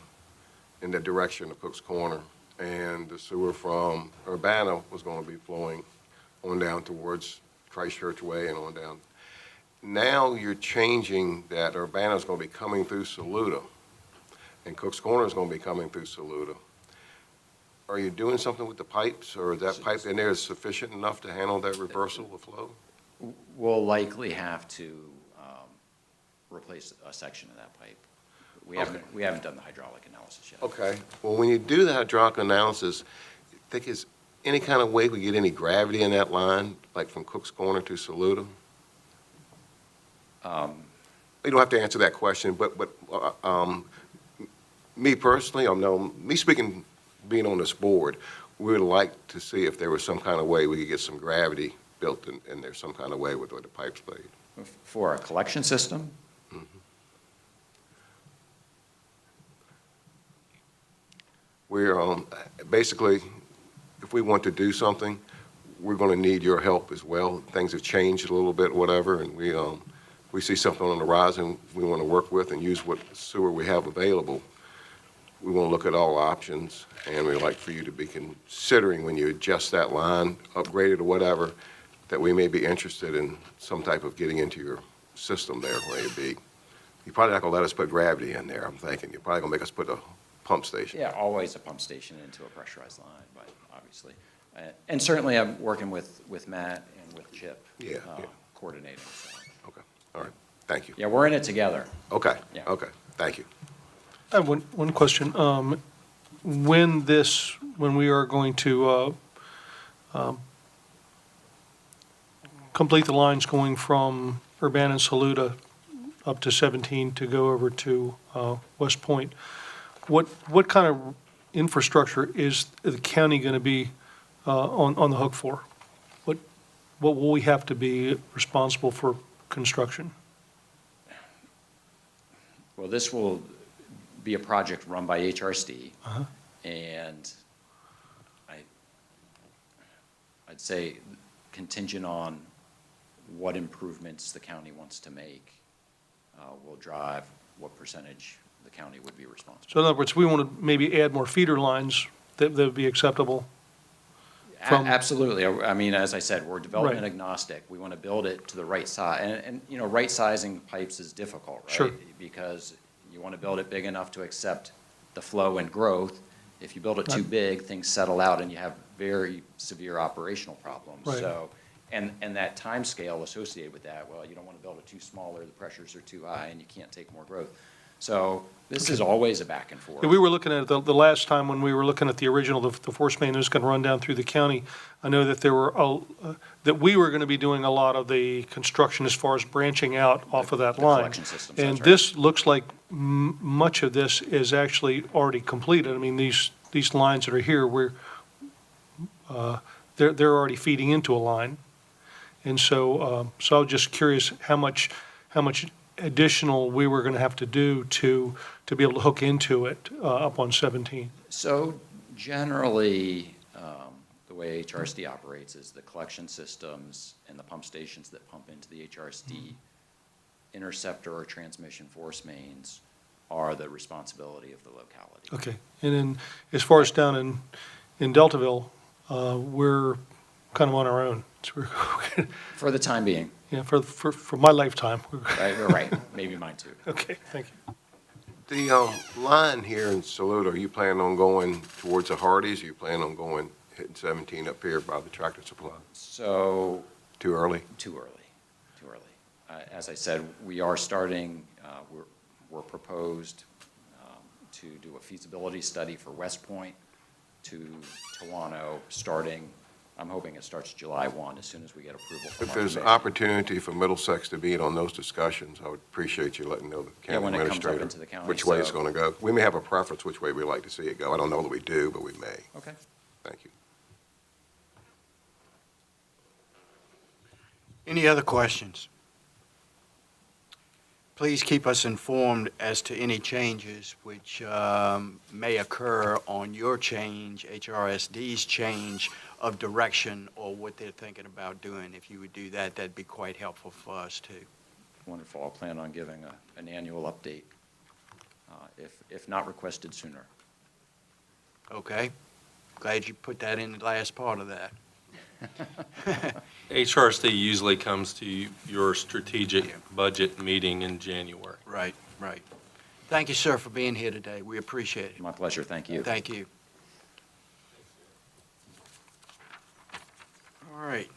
in the direction of Cook's Corner, and the sewer from Urbana was going to be flowing on down towards Christchurch Way and on down. Now you're changing that Urbana's going to be coming through Saluda, and Cook's Corner is going to be coming through Saluda. Are you doing something with the pipes, or is that pipe in there is sufficient enough to handle that reversal of flow? We'll likely have to replace a section of that pipe. We haven't done the hydraulic analysis yet. Okay, well, when you do the hydraulic analysis, think is any kind of way we get any gravity in that line, like from Cook's Corner to Saluda? You don't have to answer that question, but me personally, me speaking, being on this board, we would like to see if there was some kind of way we could get some gravity built in there, some kind of way with where the pipes laid. For a collection system? We're, basically, if we want to do something, we're going to need your help as well. Things have changed a little bit, whatever, and we see something on the horizon we want to work with and use what sewer we have available. We want to look at all options, and we'd like for you to be considering when you adjust that line, upgrade it or whatever, that we may be interested in some type of getting into your system there, maybe. You're probably not going to let us put gravity in there, I'm thinking. You're probably going to make us put a pump station. Yeah, always a pump station into a pressurized line, but obviously. And certainly I'm working with Matt and with Chip. Yeah. Coordinating. So. Okay, all right, thank you. Yeah, we're in it together. Okay, Yeah. okay, thank you. I have one question. When we are going to complete the lines going from Urbana and Saluda up to 17 to go over to West Point, what kind of infrastructure is the county going to be on the hook for? What will we have to be responsible for construction? Well, this will be a project run by HRSD, and I'd say contingent on what improvements the county wants to make will drive what percentage the county would be responsible. So in other words, we want to maybe add more feeder lines that would be acceptable? From- Absolutely. I mean, as I said, we're development Right. agnostic. We want to build it to the right size. And, you know, right sizing pipes is difficult, right? Sure. Because you want to build it big enough to accept the flow and growth. If you build it too Right. big, things settle out and you have very severe operational problems. Right. So, and that time scale associated with that, well, you don't want to build it too small or the pressures are too high and you can't take more growth. So this is always a back and forth. Yeah, we were looking at it the last time when we were looking at the original, the force main that was going to run down through the county. I know that there were, that we were going to be doing a lot of the construction as far as branching out off of that The line. collection systems, And that's right. this looks like much of this is actually already completed. I mean, these lines that are here, they're already feeding into a line. And so, so I was just curious how much additional we were going to have to do to be able to hook into it up on 17. So generally, the way HRSD operates is the collection systems and the pump stations that pump into the HRSD interceptor or transmission force mains are the responsibility of the locality. Okay. And then as far as down in Deltaville, we're kind of on our own. So we're, For the time being, yeah, for my lifetime. right, you're right, maybe mine too. Okay, thank you. The line here in Saluda, are you planning on going towards the Hardys? Are you planning on going, hitting 17 up here by the Tractor Supply? So, Too early? too early. As I said, we are starting, we're proposed to do a feasibility study for West Point to Tawano, starting, I'm hoping it starts July 1, as soon as we get approval from If our there's an commission. opportunity for Middlesex to be in on those discussions, I would appreciate you letting know the Yeah, county when it comes up administrator into the county, which way it's so- going to go. We may have a preference which way we'd like to see it go. I don't know that we do, but we may. Okay. Thank you. Any other questions? Please keep us informed as to any changes which may occur on your change, HRSD's change of direction, or what they're thinking about doing. If you would do that, that'd be quite helpful for us too. Wonderful. I'll plan on giving an annual update, if not requested sooner. Okay? Glad you put that in the last part of that. HRSD usually comes to your strategic budget meeting in January. Right, right. Thank you, sir, for being here today. We appreciate it. My pleasure. Thank you. Thank you. All right.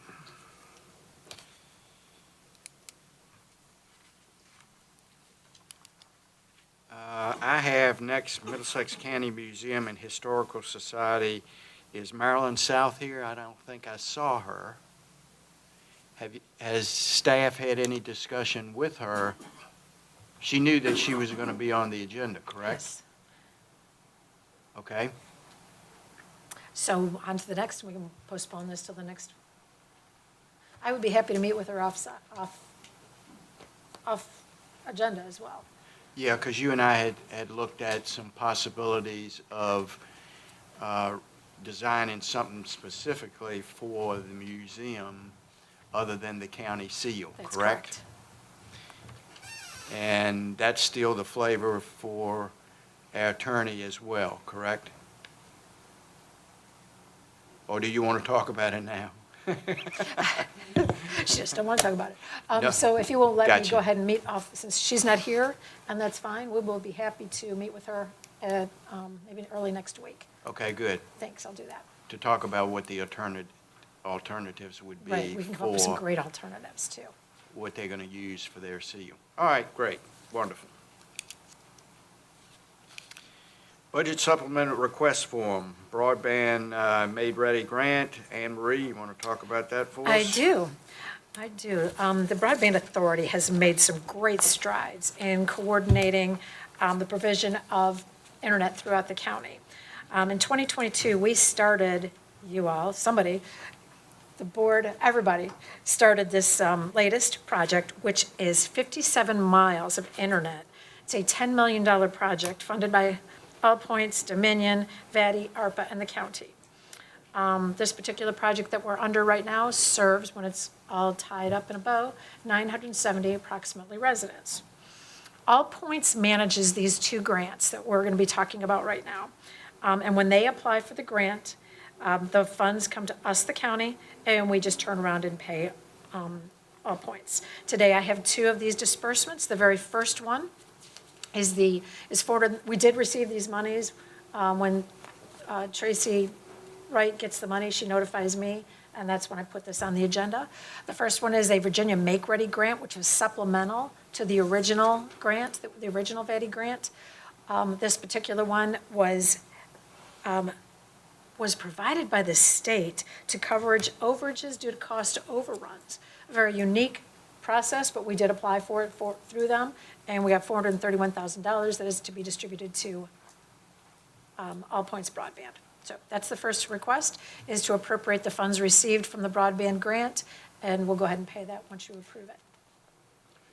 I have next Middlesex County Museum and Historical Society. Is Marilyn South here? I don't think I saw her. Has staff had any discussion with her? She knew that she was going to be on the agenda, correct? Yes. Okay. So on to the next, we can postpone this till the next. I would be happy to meet with her off agenda as well. Yeah, because you and I had looked at some possibilities of designing something specifically for the museum other than the county seal, That's correct? And that's still the flavor for our attorney as well, correct? Or do you want to talk about it now? She just don't want to talk about it. No. So if you will let me Gotcha. go ahead and meet off, since she's not here, and that's fine, we will be happy to meet with her at maybe early next week. Okay, good. Thanks, I'll do that. To talk about what the alternatives would be Right, we can come up with some for great alternatives too. what they're going to use for their seal. All right, great, wonderful. Budget supplemental request form, broadband made-ready grant. Anne Marie, you want to talk about that for us? I do. The Broadband Authority has made some great strides in coordinating the provision of internet throughout the county. In 2022, we started, you all, somebody, the board, everybody, started this latest project, which is 57 miles of internet. It's a $10 million project funded by All Points, Dominion, VADI, ARPA, and the county. This particular project that we're under right now serves, when it's all tied up in a bow, 970 approximately residents. All Points manages these two grants that we're going to be talking about right now. And when they apply for the grant, the funds come to us, the county, and we just turn around and pay All Points. Today, I have two of these disbursements. The very first one is forwarded. We did receive these monies. When Tracy Wright gets the money, she notifies me, and that's when I put this on the agenda. The first one is a Virginia Make Ready grant, which was supplemental to the original grant, the original VADI grant. This particular one was provided by the state to cover overages due to cost overruns. A very unique process, but we did apply for it through them, and we have $431,000 that is to be distributed to All Points Broadband. So that's the first request, is to appropriate the funds received from the broadband grant, and we'll go ahead and pay that once you approve it.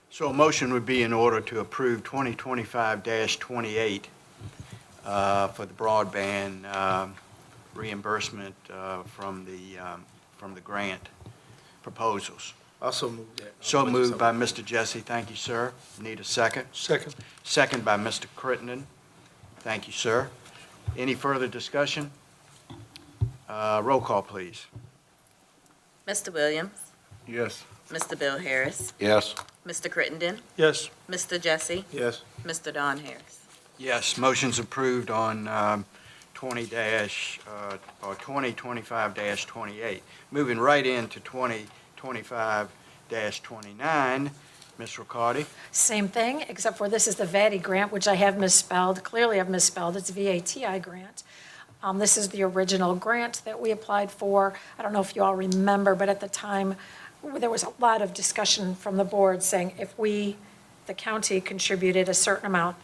So a motion would be in order to approve 2025-28 for the broadband reimbursement from the grant proposals. Also move that. So moved by Mr. Jesse. Thank you, sir. Need a second? Second. Second by Mr. Crittenden. Thank you, sir. Any further discussion? Roll call, please. Mr. Williams? Yes. Mr. Bill Harris? Yes. Mr. Crittenden? Yes. Mr. Jesse? Yes. Mr. Don Harris? Yes, motion's approved on 2025-28. Moving right into 2025-29, Ms. Riccardi. Same thing, except for this is the VADI grant, which I have misspelled. Clearly, I've misspelled. It's VATI grant. This is the original grant that we applied for. I don't know if you all remember, but at the time, there was a lot of discussion from the board saying if the county contributed a certain amount,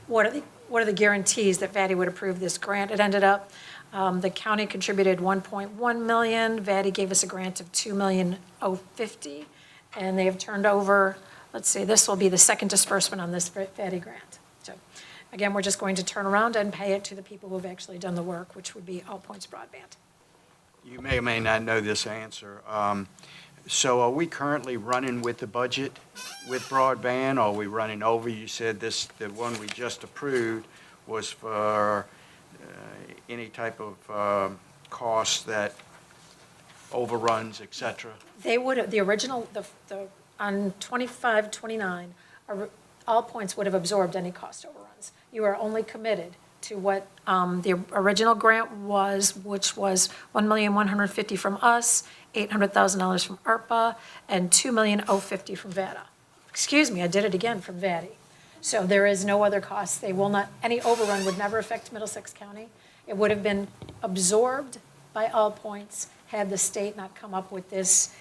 what are the guarantees that VADI would approve this grant? It ended up, the county contributed $1.1 million. VADI gave us a grant of $2,050,000, and they have turned over, let's see, this will be the second disbursement on this VADI grant. So again, we're just going to turn around and pay it to the people who have actually done the work, which would be All Points Broadband. You may or may not know this answer. So are we currently running with the budget with broadband, or are we running over? You said the one we just approved was for any type of cost that overruns, et cetera. They would, the original, on 25, 29, All Points would have absorbed any cost overruns. You are only committed to what the original grant was, which was $1,150,000 from us, $800,000 from ARPA, and $2,050,000 from VADA. Excuse me, I did it again, from VADI. So there is no other cost. They will not, any overrun would never affect Middlesex County. It would have been absorbed by All Points had the state not come up with this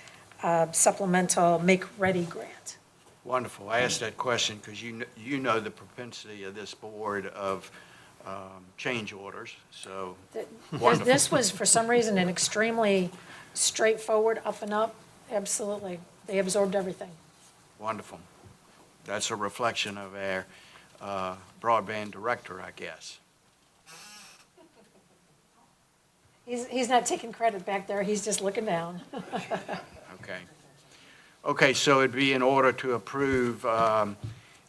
supplemental Make Ready grant. Wonderful. I asked that question because you know the propensity of this board of change orders, so wonderful. This was, for some reason, an extremely straightforward, up and up. Absolutely. They absorbed everything. Wonderful. That's a reflection of our broadband director, I guess. He's not taking credit back there. He's just looking down. Okay. Okay, so it'd be in order to approve FY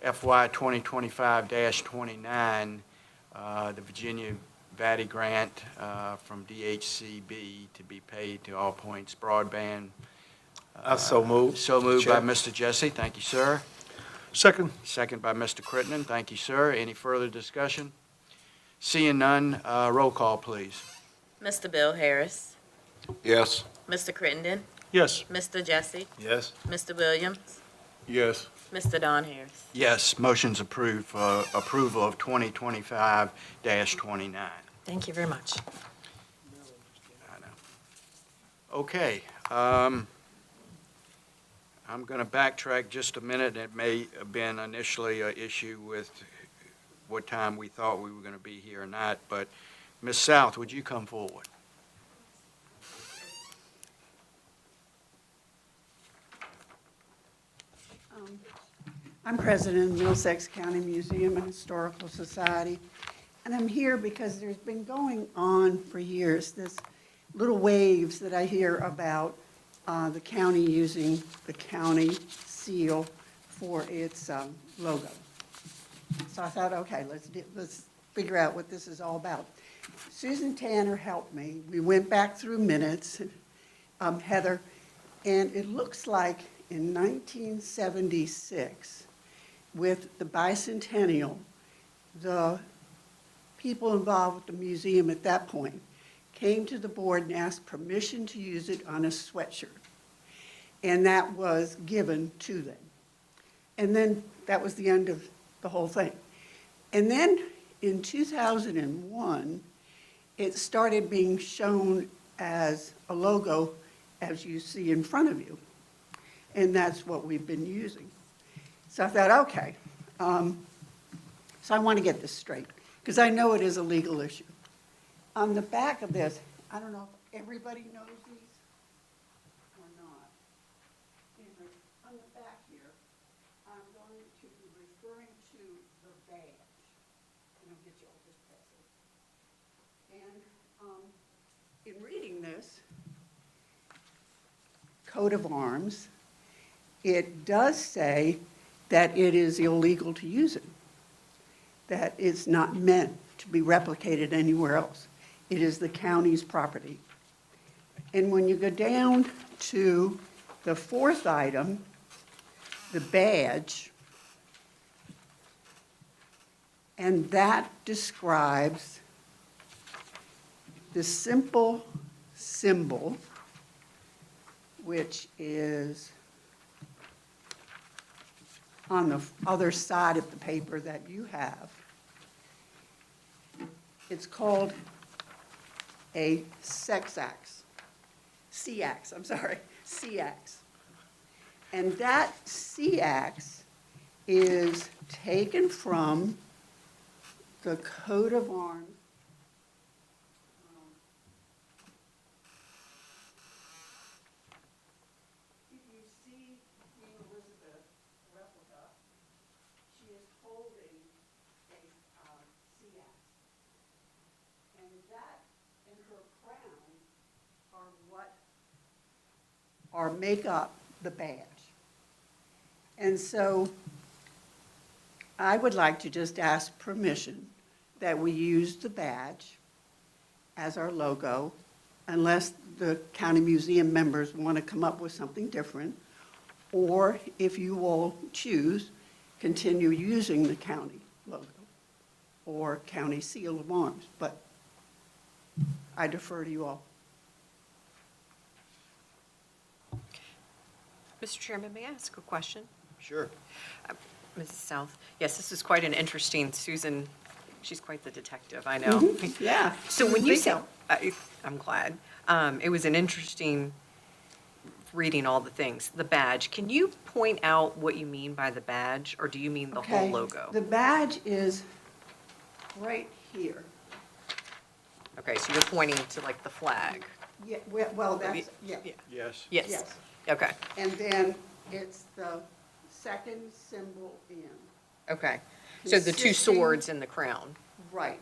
2025-29, the Virginia VADI grant from DHCB to be paid to All Points Broadband. So moved. So moved by Chair. Mr. Jesse. Thank you, sir. Second. Second by Mr. Crittenden. Thank you, sir. Any further discussion? Seeing none, roll call, please. Mr. Bill Harris? Yes. Mr. Crittenden? Yes. Mr. Jesse? Yes. Mr. Williams? Yes. Mr. Don Harris? Yes, motion's approved for approval of 2025-29. Thank you very much. I know. Okay, I'm going to backtrack just a minute. It may have been initially an issue with what time we thought we were going to be here or not, but Ms. South, would you come forward? I'm president of Middlesex County Museum and Historical Society, and I'm here because there's been going on for years this little waves that I hear about the county using the county seal for its logo. So I thought, okay, let's figure out what this is all about. Susan Tanner helped me. We went back through minutes, Heather, and it looks like in 1976, with the bicentennial, the people involved with the museum at that point came to the board and asked permission to use it on a sweatshirt. And that was given to them. And then that was the end of the whole thing. And then in 2001, it started being shown as a logo, as you see in front of you. And that's what we've been using. So I thought, okay, so I want to get this straight, because I know it is a legal issue. On the back of this, I don't know if everybody knows these or not. Anyway, on the back here, I'm going to be referring to the badge. And I'll get you all this pass it. And in reading this coat of arms, it does say that it is illegal to use it, that it's not meant to be replicated anywhere else. It is the county's property. And when you go down to the fourth item, the badge, and that describes the simple symbol, which is on the other side of the paper that you have. It's called a C-ax, C-ax. And that C-ax is taken from the coat of arms. If you see Queen Elizabeth replica, she is holding a C-ax. And that and her crown are what make up the badge. And so I would like to just ask permission that we use the badge as our logo, unless the county museum members want to come up with something different, or if you all choose, continue using the county logo or county seal of arms, but I defer to you all. Mr. Chairman, may I ask a question? Sure. Mrs. South? Yes, this is quite an interesting, Susan, she's quite the detective, I know. Yeah. So when you think say, so. I'm glad, it was an interesting reading all the things. The badge, can you point out what you mean by the badge, or do you mean the whole Okay, logo? the badge is right here. Okay, so you're pointing to like the flag? Yeah, well, that's, yeah. Yes. Yes, Yes. okay, And then it's the second symbol in. okay. So the two Consisting- swords and the crown, Right.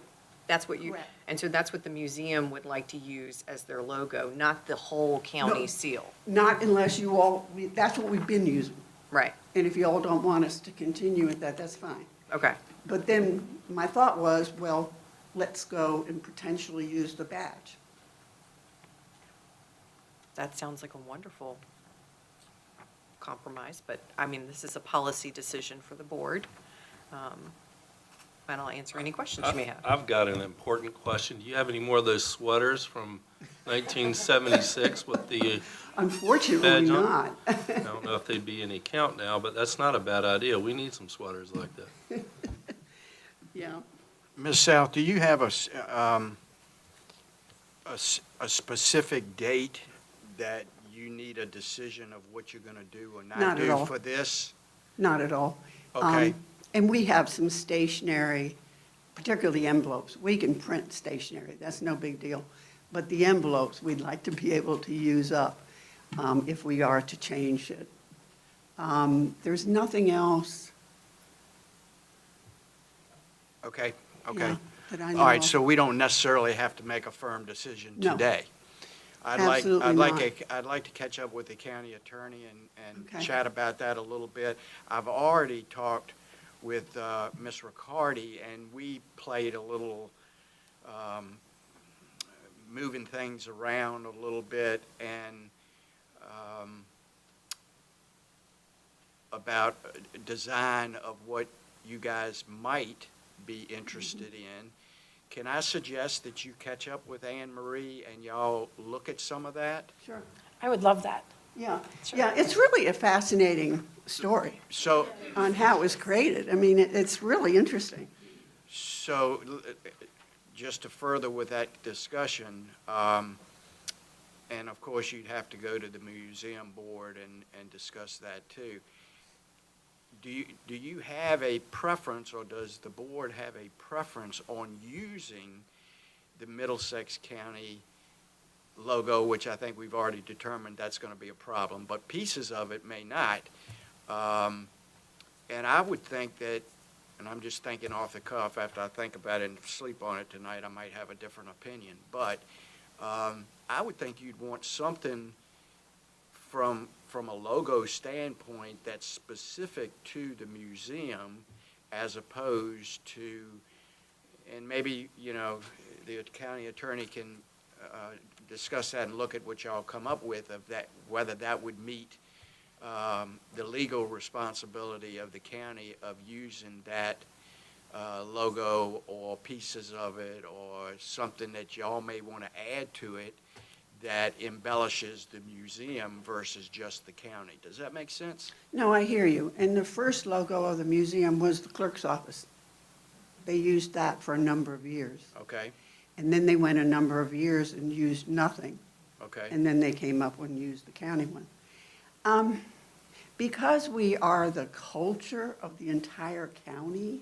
that's what you, Correct. and so that's what the museum would like to use as their logo, not the whole county No. seal? Not unless you all, that's what we've been using. Right, And if you all don't want us to continue with that, that's fine. okay. But then my thought was, well, let's go and potentially use the badge. That sounds like a wonderful compromise, but, I mean, this is a policy decision for the board. And I'll answer any questions you may have. I've got an important question. Do you have any more of those sweaters from 1976 with the, Unfortunately Badge on? not. I don't know if they'd be any count now, but that's not a bad idea. We need some sweaters like that. Yeah. Ms. South, do you have a specific date that you need a decision of what you're going to do or Not not at do all. for this? Not at all. Okay. And we have some stationery, particularly envelopes. We can print stationery, that's no big deal. But the envelopes, we'd like to be able to use up if we are to change it. There's nothing else. Okay, Yeah, okay. that I know All right, of. so we don't necessarily have to make a firm decision No. today. Absolutely I'd not. like to catch up with the county attorney and Okay. chat about that a little bit. I've already talked with Ms. Riccardi, and we played a little, moving things around a little bit, and about design of what you guys might be interested in. Can I suggest that you catch up with Anne Marie and y'all look at some of that? Sure. I would love that. Yeah, yeah, it's really a fascinating story So, on how it was created. I mean, it's really interesting. so just to further with that discussion, and of course, you'd have to go to the museum board and discuss that too. Do you have a preference, or does the board have a preference on using the Middlesex County logo, which I think we've already determined that's going to be a problem, but pieces of it may not? And I would think that, and I'm just thinking off the cuff, after I think about it and sleep on it tonight, I might have a different opinion, but I would think you'd want something from a logo standpoint that's specific to the museum, as opposed to, and maybe, you know, the county attorney can discuss that and look at what y'all come up with, of that, whether that would meet the legal responsibility of the county of using that logo or pieces of it, or something that y'all may want to add to it that embellishes the museum versus just the county. Does that make sense? No, I hear you. And the first logo of the museum was the clerk's office. They used that for a number of years. Okay, And then they went a number of years and used nothing. okay. And then they came up and used the county one. Because we are the culture of the entire county,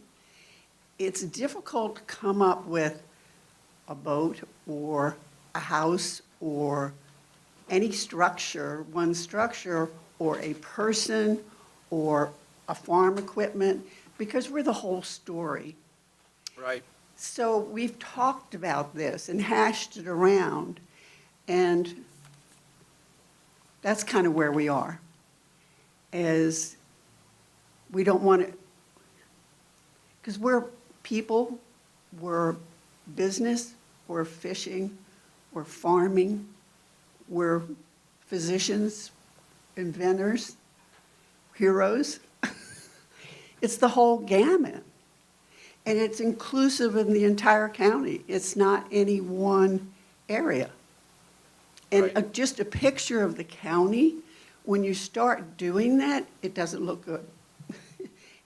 it's difficult to come up with a boat or a house or any structure, one structure, or a person, or a farm equipment, because we're the whole story. Right. So we've talked about this and hashed it around, and that's kind of where we are, is we don't want to, because we're people, we're business, we're fishing, we're farming, we're physicians, inventors, heroes. It's the whole gamut. And it's inclusive in the entire county. It's not any one area. And Right. just a picture of the county, when you start doing that, it doesn't look good.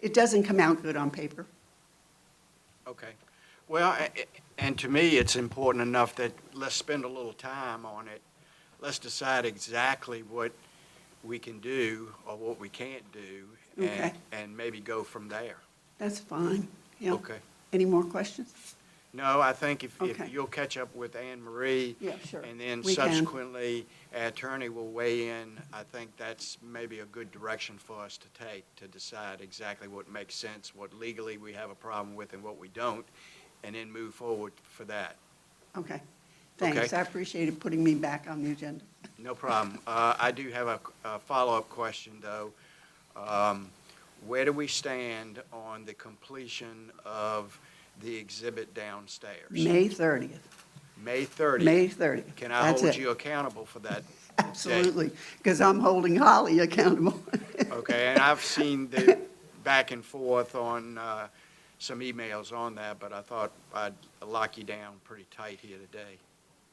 It doesn't come out good on paper. Okay. Well, and to me, it's important enough that let's spend a little time on it. Let's decide exactly what we can do or what we can't do, Okay. and maybe go from there. That's fine. Yeah. Okay. Any more questions? No, I think if Okay. you'll catch up with Anne Marie. Yeah, sure. And then We can. subsequently, our attorney will weigh in. I think that's maybe a good direction for us to take, to decide exactly what makes sense, what legally we have a problem with and what we don't, and then move forward for that. Okay. Thanks. Okay. I appreciated putting me back on the agenda. No problem. I do have a follow-up question, though. Where do we stand on the completion of the exhibit downstairs? May 30th. May 30th? May 30th. Can I That's hold it. you accountable for that? Absolutely, because I'm holding Holly accountable. Okay, and I've seen the back and forth on some emails on that, but I thought I'd lock you down pretty tight here today.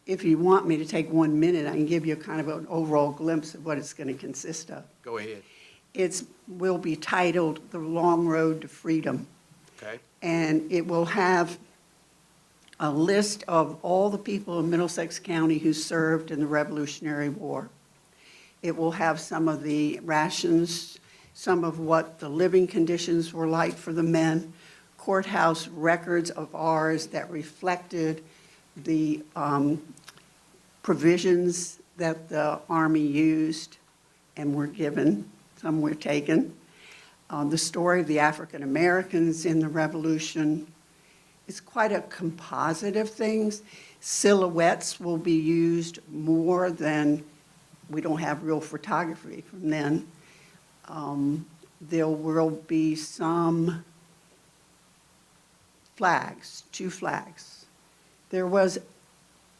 If you want me to take 1 minute, I can give you kind of an overall glimpse of what it's going to consist of. Go ahead. Will be titled The Long Road to Freedom. Okay? And it will have a list of all the people in Middlesex County who served in the Revolutionary War. It will have some of the rations, some of what the living conditions were like for the men, courthouse records of ours that reflected the provisions that the Army used and were given, some were taken. The story of the African Americans in the Revolution. It's quite a composite of things. Silhouettes will be used more than, we don't have real photography from then. There will be some flags, 2 flags. There was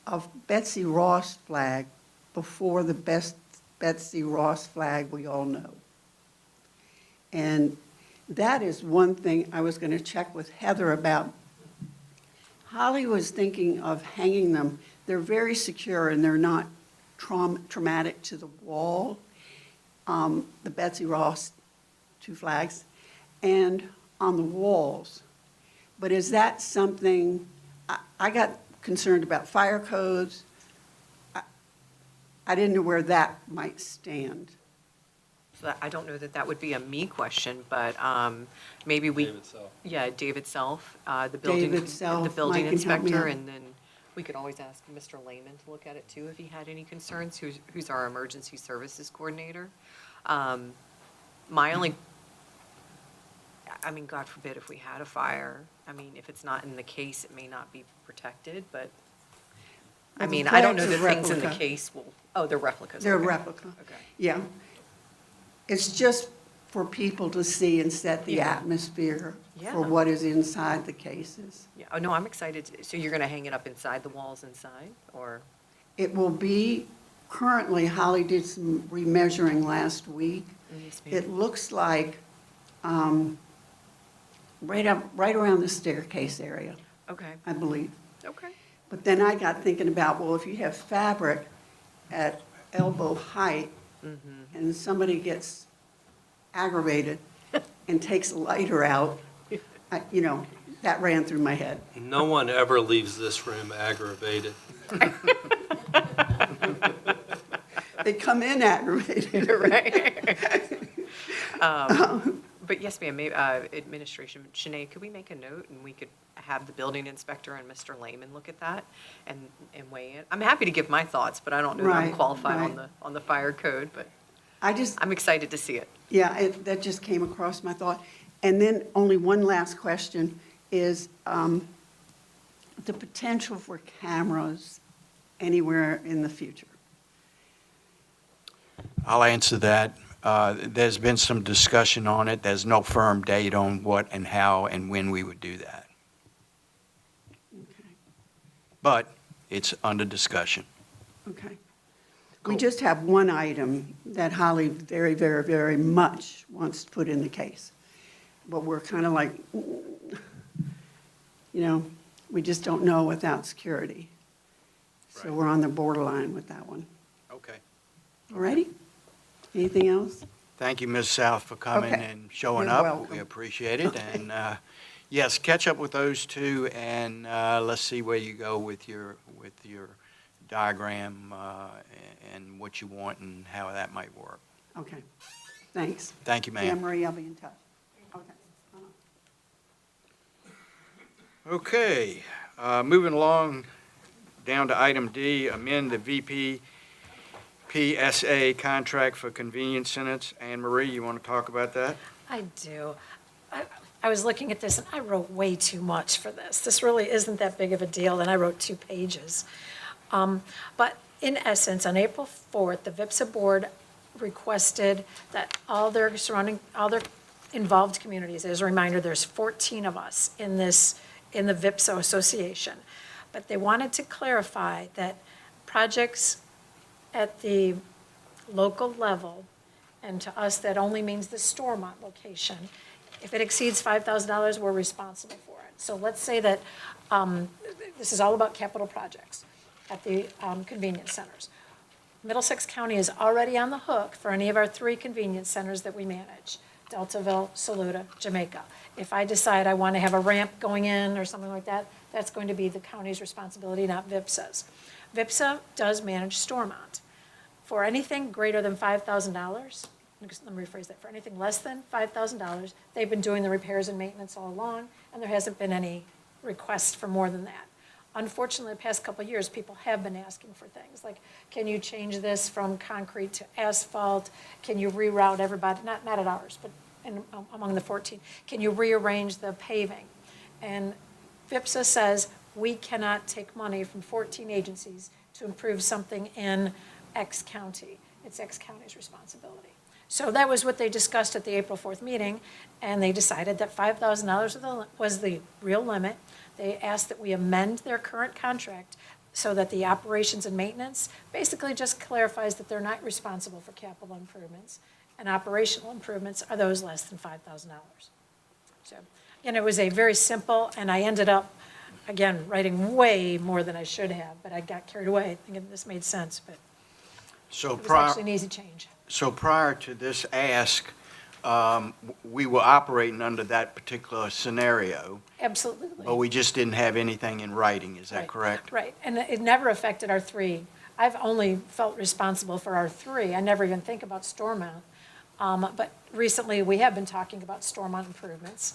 a Betsy Ross flag before the Betsy Ross flag we all know. And that is one thing I was going to check with Heather about. Holly was thinking of hanging them. They're very secure and they're not traumatic to the wall, the Betsy Ross 2 flags, and on the walls. But is that something, I got concerned about fire codes. I didn't know where that might stand. So I don't know that that would be a me question, but maybe we. David Self. Yeah, David Self, the David Self, building Mike can help me inspector, out. and then we could always ask Mr. Lehman to look at it too if he had any concerns, who's our emergency services coordinator. My only, I mean, God forbid if we had a fire, I mean, if it's not in the case, it may not be protected, but, I Well, the mean, I don't know flags that are things in the replica. case will, oh, they're replicas. They're a okay. replica. Okay. Yeah. It's just for people to see and set the Yeah. atmosphere Yeah. for what is inside the cases. Yeah, oh, no, I'm excited. So you're gonna hang it up inside the walls inside, or? It will be, currently, Holly did some remeasuring last week. Yes, ma'am. It looks like right around the staircase area, Okay, I believe. okay. But then I got thinking about, well, if you have fabric at elbow height and somebody gets aggravated and takes a lighter out, you know, that ran through my head. No one ever leaves this room aggravated. They come in aggravated. Right. But yes, ma'am, administration, Shanae, could we make a note and we could have the building inspector and Mr. Lehman look at that and weigh in? I'm happy to give my thoughts, but I don't know that I'm Right, qualified right. on the fire code, but I just, I'm excited to see it. yeah, that just came across my thought. And then only one last question is the potential for cameras anywhere in the future. I'll answer that. There's been some discussion on it. There's no firm date on what and how and when we would do that. But it's under discussion. Okay. We just have one item that Holly very, very, very much wants to put in the case. But we're kind of like, you know, we just don't know without security. So Right. we're on the borderline with that one. Okay. All righty? Anything else? Thank you, Ms. South, for coming Okay. and showing You're up. welcome. We appreciate it. Okay. And yes, catch up with those two, and let's see where you go with your diagram and what you want and how that might work. Okay. Thanks. Thank you, Anne ma'am. Marie, I'll be in touch. Okay. Okay, moving along down to item D, amend the VP PSA contract for convenience centers. Anne Marie, you want to talk about that? I do. I was looking at this, and I wrote way too much for this. This really isn't that big of a deal, and I wrote 2 pages. But in essence, on April 4th, the VIPSA board requested that all their involved communities, as a reminder, there's 14 of us in the VIPSA association, but they wanted to clarify that projects at the local level, and to us, that only means the Stormont location, if it exceeds $5,000, we're responsible for it. So let's say that, this is all about capital projects at the convenience centers. Middlesex County is already on the hook for any of our 3 convenience centers that we manage, Deltaville, Saluda, Jamaica. If I decide I want to have a ramp going in or something like that, that's going to be the county's responsibility, not VIPSA's. VIPSA does manage Stormont. For anything greater than $5,000, let me rephrase that, for anything less than $5,000, they've been doing the repairs and maintenance all along, and there hasn't been any requests for more than that. Unfortunately, the past couple of years, people have been asking for things, like, can you change this from concrete to asphalt? Can you reroute everybody, not at ours, but among the 14, can you rearrange the paving? And VIPSA says, we cannot take money from 14 agencies to improve something in X county. It's X county's responsibility. So that was what they discussed at the April 4th meeting, and they decided that $5,000 was the real limit. They asked that we amend their current contract so that the operations and maintenance basically just clarifies that they're not responsible for capital improvements, and operational improvements are those less than $5,000. So, again, it was a very simple, and I ended up, again, writing way more than I should have, but I got carried away thinking this made sense, but So it was prior, actually an easy change. so prior to this ask, we were operating under that particular scenario, Absolutely. but we just didn't have anything in writing, is that Right, correct? Right, and it never affected our three. I've only felt responsible for our three. I never even think about Stormont. But recently, we have been talking about Stormont improvements,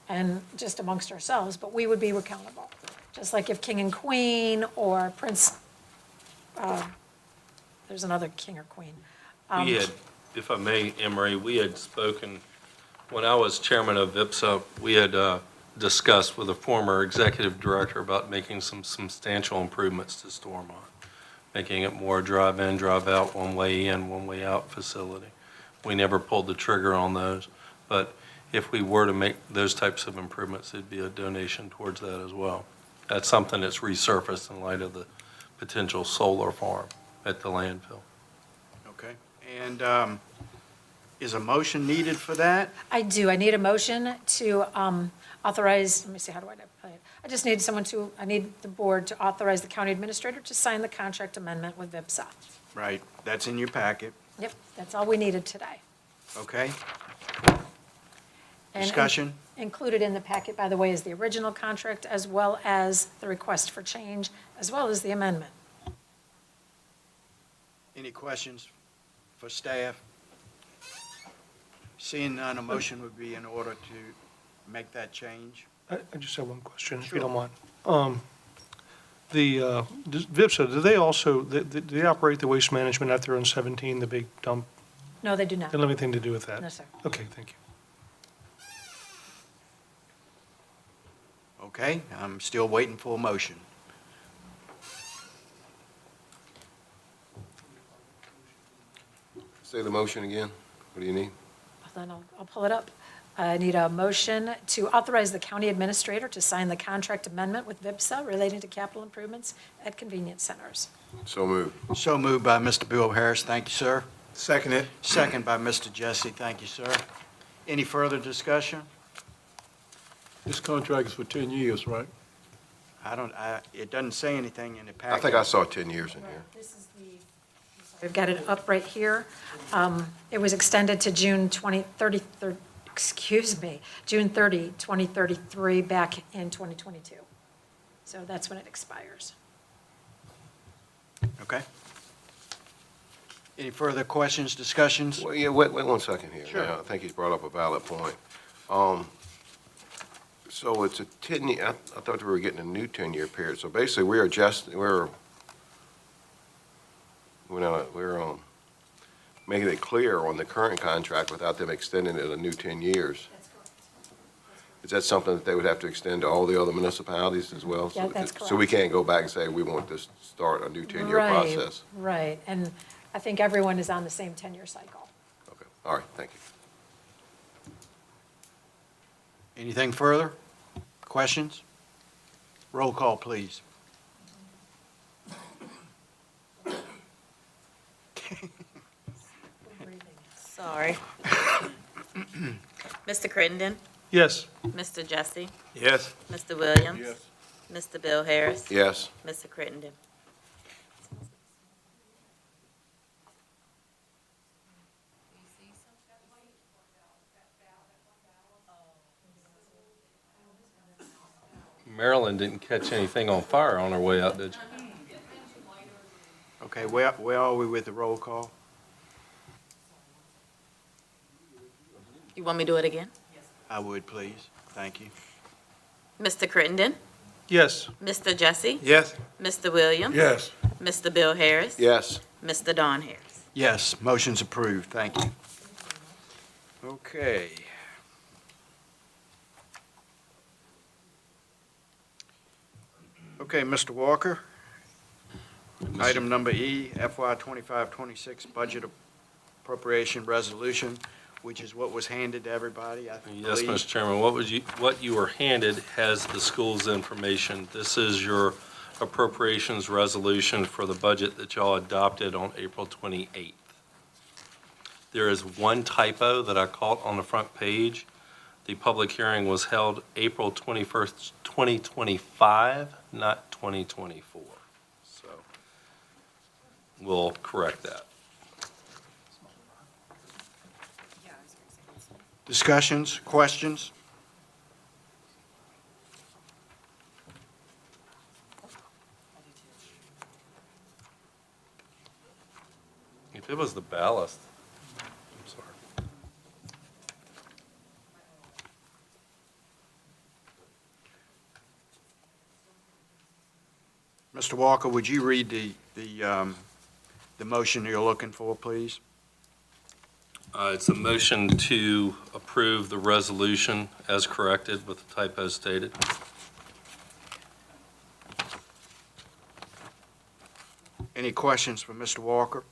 and just amongst ourselves, but we would be accountable. Just like if King and Queen or Prince, there's another king or queen. We had, if I may, Emery, we had spoken, when I was chairman of VIPSA, we had discussed with a former executive director about making some substantial improvements to Stormont, making it more drive-in, drive-out, one-way in, one-way out facility. We never pulled the trigger on those, but if we were to make those types of improvements, it'd be a donation towards that as well. That's something that's resurfaced in light of the potential solar farm at the landfill. Okay, and is a motion needed for that? I do, I need a motion to authorize, let me see, how do I play it? I just need I need the board to authorize the county administrator to sign the contract amendment with VIPSA. Right, that's in your packet, Yep, that's all we needed today. okay? And Discussion? Included in the packet, by the way, is the original contract as well as the request for change, as well as the amendment. Any questions for staff? Seeing none, a motion would be in order to make that change. I just have one question, if you Sure. don't mind. Does VIPSA, do they also, do they operate the waste management out there on 17, the big dump? No, they do not. They don't have anything to do with that? No, sir. Okay, thank you. Okay, I'm still waiting for a motion. Say the motion again. What do you need? Then I'll pull it up. I need a motion to authorize the county administrator to sign the contract amendment with VIPSA relating to capital improvements at convenience centers. So moved. So moved by Mr. Bill Harris, thank you, sir. Second it. Second by Mr. Jesse, thank you, sir. Any further discussion? This contract is for 10 years, right? It doesn't say anything in the I packet. think I saw 10 years in here. This is I've got it up right here. It was extended to June 30, June 30, 2033, back in 2022. So that's when it expires. Okay. Any further questions, discussions? Well, yeah, wait 1 second here. Sure. Now, I think he's brought up a valid point. So it's a 10-year, I thought we were getting a new 10-year period. So basically, we're making it clear on the current contract without them extending it a new 10 years. That's correct. Is that something that they would have to extend to all the other municipalities as well? Yeah, that's So we correct. can't go back and say, we want to start a new 10-year process? Right, and I think everyone is on the same 10-year cycle. Okay, all right, thank you. Anything further? Questions? Roll call, please. Sorry. Mr. Crittenden, Yes. Mr. Jesse, Yes. Mr. Williams. Mr. Bill Harris. Yes, Mr. Crittenden. Marilyn didn't catch anything on fire on her way out, did you? Okay, where are we with the roll call? You want me to do it again? I would, please. Thank you. Mr. Crittenden, Yes. Mr. Jesse, Yes. Mr. Williams. Yes. Mr. Bill Harris. yes. Mr. Don Harris. Yes, motion's approved. Thank you. Okay. Okay, Mr. Walker. Item number E, FY 25-26 budget appropriation resolution, which is what was handed to everybody, I Yes, believe. Mr. Chairman, what you were handed has the school's information. This is your appropriations resolution for the budget that y'all adopted on April 28th. There is one typo that I caught on the front page. The public hearing was held April 21st, 2025, not 2024. So we'll correct that. Discussions, questions? If it was the ballast, I'm sorry. Mr. Walker, would you read the motion you're looking for, please? It's a motion to approve the resolution as corrected with the typo stated. Any questions for Mr. Walker?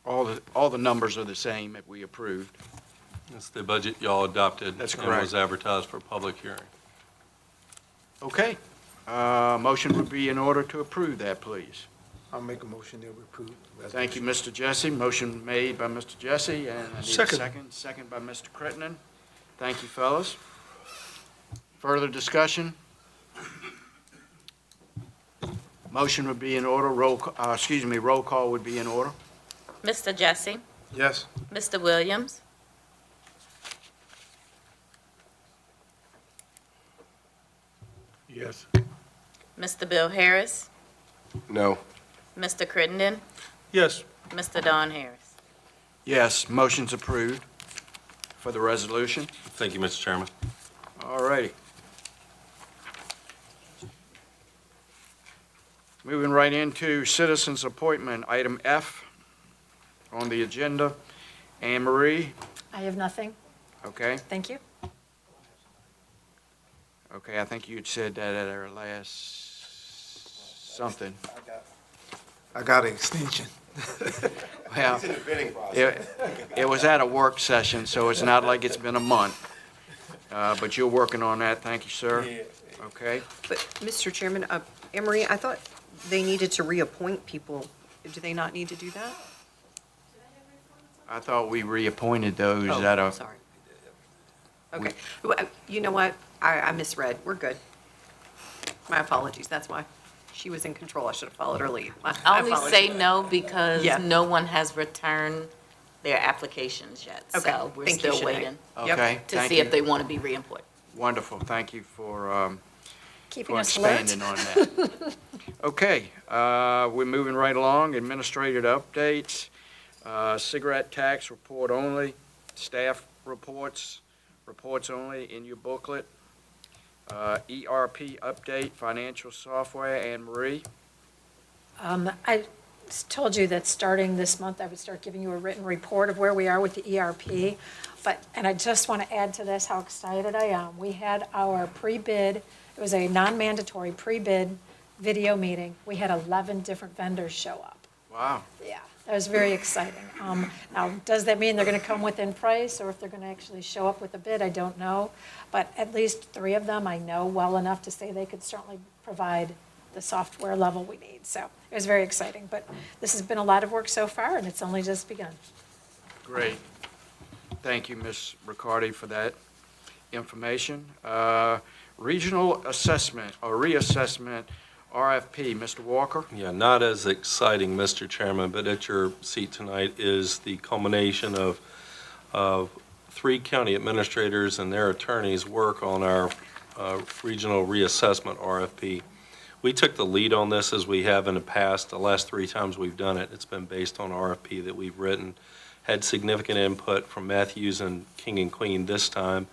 All the numbers are the same that we approved. It's the budget y'all adopted. That's And correct. was advertised for public hearing. Okay. Motion would be in order to approve that, please. I'll make a motion that we approve. the Thank you, resolution. Mr. Jesse. Motion made by Mr. Jesse, and I need a Second. second. Second by Mr. Crittenden. Thank you, fellas. Further discussion? Motion would be in order, roll call would be in order. Mr. Jesse, Yes. Mr. Williams, Yes. Mr. Bill Harris, No. Mr. Crittenden, Yes. Mr. Don Harris. Yes, motion's approved for the resolution. Thank you, Mr. Chairman. All righty. Moving right into citizens' appointment, item F on the agenda. Anne Marie, I have nothing. okay? Thank you. Okay, I think you'd said that at our last something. I got an extension. Well, it was at a work session, so it's not like it's been a month. But you're working on that, thank you, sir. Okay, But, Mr. Chairman, Emery, I thought they needed to reappoint people. Do they not need to do that? I thought we reappointed those Oh, at a, sorry. Okay. Well, you know what? I misread. We're good. My apologies, that's why. She was in control. I should have followed her lead. My I only apologies. say no because Yeah. no one has returned their applications yet. Okay. So we're Thank you, still Shanae. waiting okay, to thank see if you. they want to be reemployed. Wonderful, thank you for Keeping us alert. expanding on that. Okay, we're moving right along, administrative updates, cigarette tax report only, staff reports only in your booklet, ERP update, financial software, Anne Marie. I told you that starting this month, I would start giving you a written report of where we are with the ERP. And I just want to add to this how excited I am. We had our pre-bid, it was a non-mandatory pre-bid video meeting. We had 11 different vendors show up. Wow, Yeah, that was very exciting. Now, does that mean they're going to come within price, or if they're going to actually show up with a bid? I don't know. But at least 3 of them I know well enough to say they could certainly provide the software level we need. So it was very exciting. But this has been a lot of work so far, and it's only just begun. great. Thank you, Ms. Riccardi, for that information. Regional assessment or reassessment, RFP, Mr. Walker? Yeah, not as exciting, Mr. Chairman, but at your seat tonight is the culmination of 3 county administrators and their attorneys' work on our regional reassessment RFP. We took the lead on this as we have in the past. The last 3 times we've done it, it's been based on RFP that we've written. Had significant input from Matthews and King and Queen this time.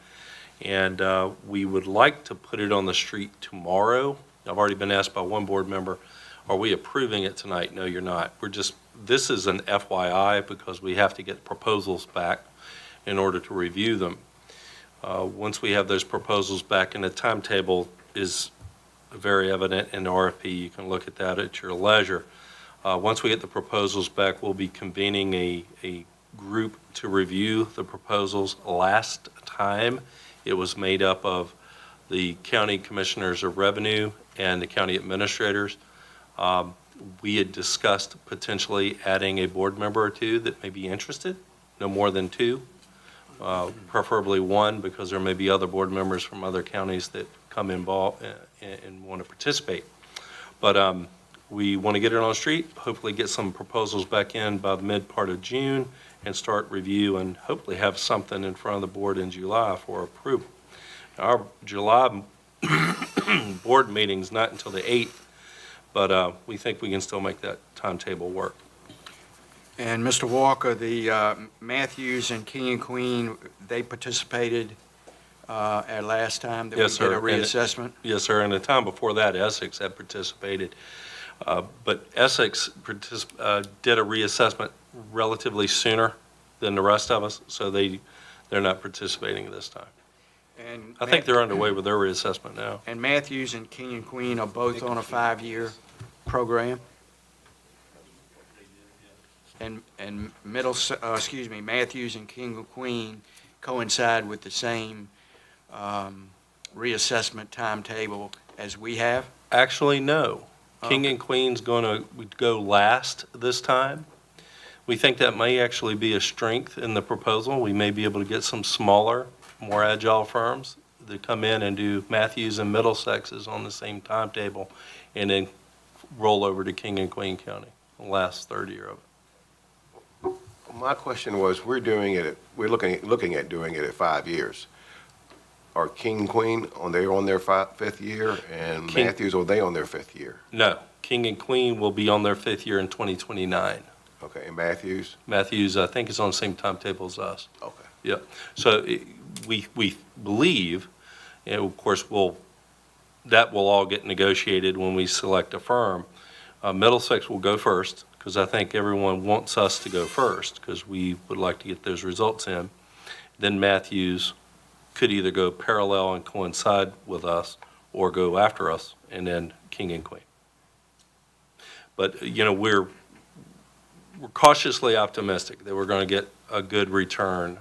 And we would like to put it on the street tomorrow. I've already been asked by one board member, are we approving it tonight? No, you're not. This is an FYI because we have to get proposals back in order to review them. Once we have those proposals back, and the timetable is very evident in the RFP, you can look at that at your leisure. Once we get the proposals back, we'll be convening a group to review the proposals. Last time, it was made up of the county commissioners of revenue and the county administrators. We had discussed potentially adding a board member or two that may be interested, no more than two, preferably one, because there may be other board members from other counties that come involved and want to participate. But we want to get it on the street, hopefully get some proposals back in by the mid part of June and start review and hopefully have something in front of the board in July for approval. Our July board meeting's not until the 8th, but we think we can still make that timetable work. And Mr. Walker, the Matthews and King and Queen, they participated at last time that we Yes, did a sir. reassessment? Yes, sir, and the time before that, Essex had participated. But Essex did a reassessment relatively sooner than the rest of us, so they're not participating this time. And I think they're underway with their reassessment now. And Matthews and King and Queen are both on a 5-year program? And Matthews and King and Queen coincide with the same reassessment timetable as we have? Actually, no. King Okay. and Queen's going to go last this time. We think that may actually be a strength in the proposal. We may be able to get some smaller, more agile firms that come in and do Matthews and Middlesex's on the same timetable and then roll over to King and Queen County, the last third year of it. My question was, we're looking at doing it at 5 years. Are King and Queen, are they on their fifth year, and King- Matthews, are they on their 5th year? No, King and Queen will be on their 5th year in 2029. Okay, and Matthews? Matthews, I think, is on the same timetable as us. Okay. Yep. So we believe, and of course, that will all get negotiated when we select a firm. Middlesex will go first, because I think everyone wants us to go first, because we would like to get those results in. Then Matthews could either go parallel and coincide with us, or go after us, and then King and Queen. But, we're cautiously optimistic that we're going to get a good return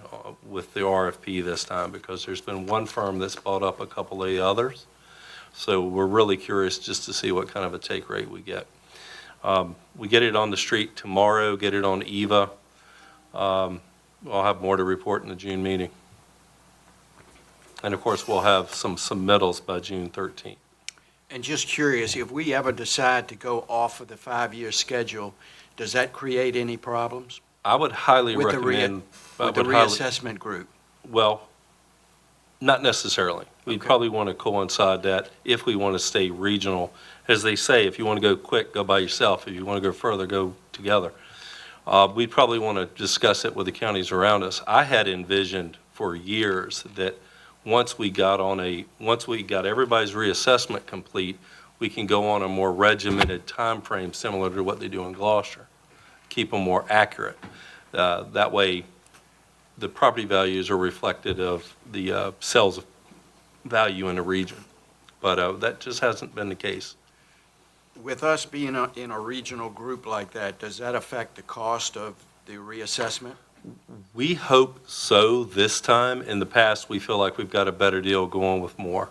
with the RFP this time, because there's been one firm that's bought up a couple of the others. So we're really curious just to see what kind of a take rate we get. We get it on the street tomorrow, get it on EVA. I'll have more to report in the June meeting. And of course, we'll have some submittals by June 13th. And just curious, if we ever decide to go off of the 5-year schedule, does that create any problems I would highly with the recommend. with the reassessment group? Well, not necessarily. We'd Okay. probably want to coincide that if we want to stay regional. As they say, if you want to go quick, go by yourself. If you want to go further, go together. We'd probably want to discuss it with the counties around us. I had envisioned for years that once we got everybody's reassessment complete, we can go on a more regimented time frame similar to what they do in Gloucester. Keep them more accurate. That way, the property values are reflected of the sales value in the region. But that just hasn't been the case. With us being in a regional group like that, does that affect the cost of the reassessment? We hope so this time. In the past, we feel like we've got a better deal going with more.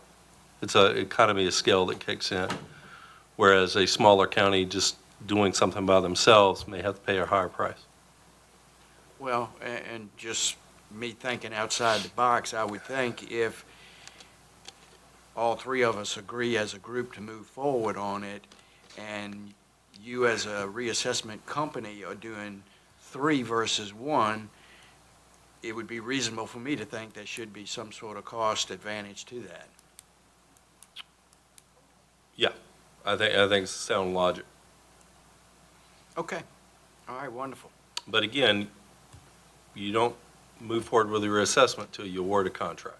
It's an economy of scale that kicks in, whereas a smaller county just doing something by themselves may have to pay a higher price. Well, and just me thinking outside the box, I would think if all three of us agree as a group to move forward on it, and you as a reassessment company are doing 3 versus 1, it would be reasonable for me to think there should be some sort of cost advantage to that. I think it's sound logic. Okay. All right, wonderful. But again, you don't move forward with your assessment till you award a contract.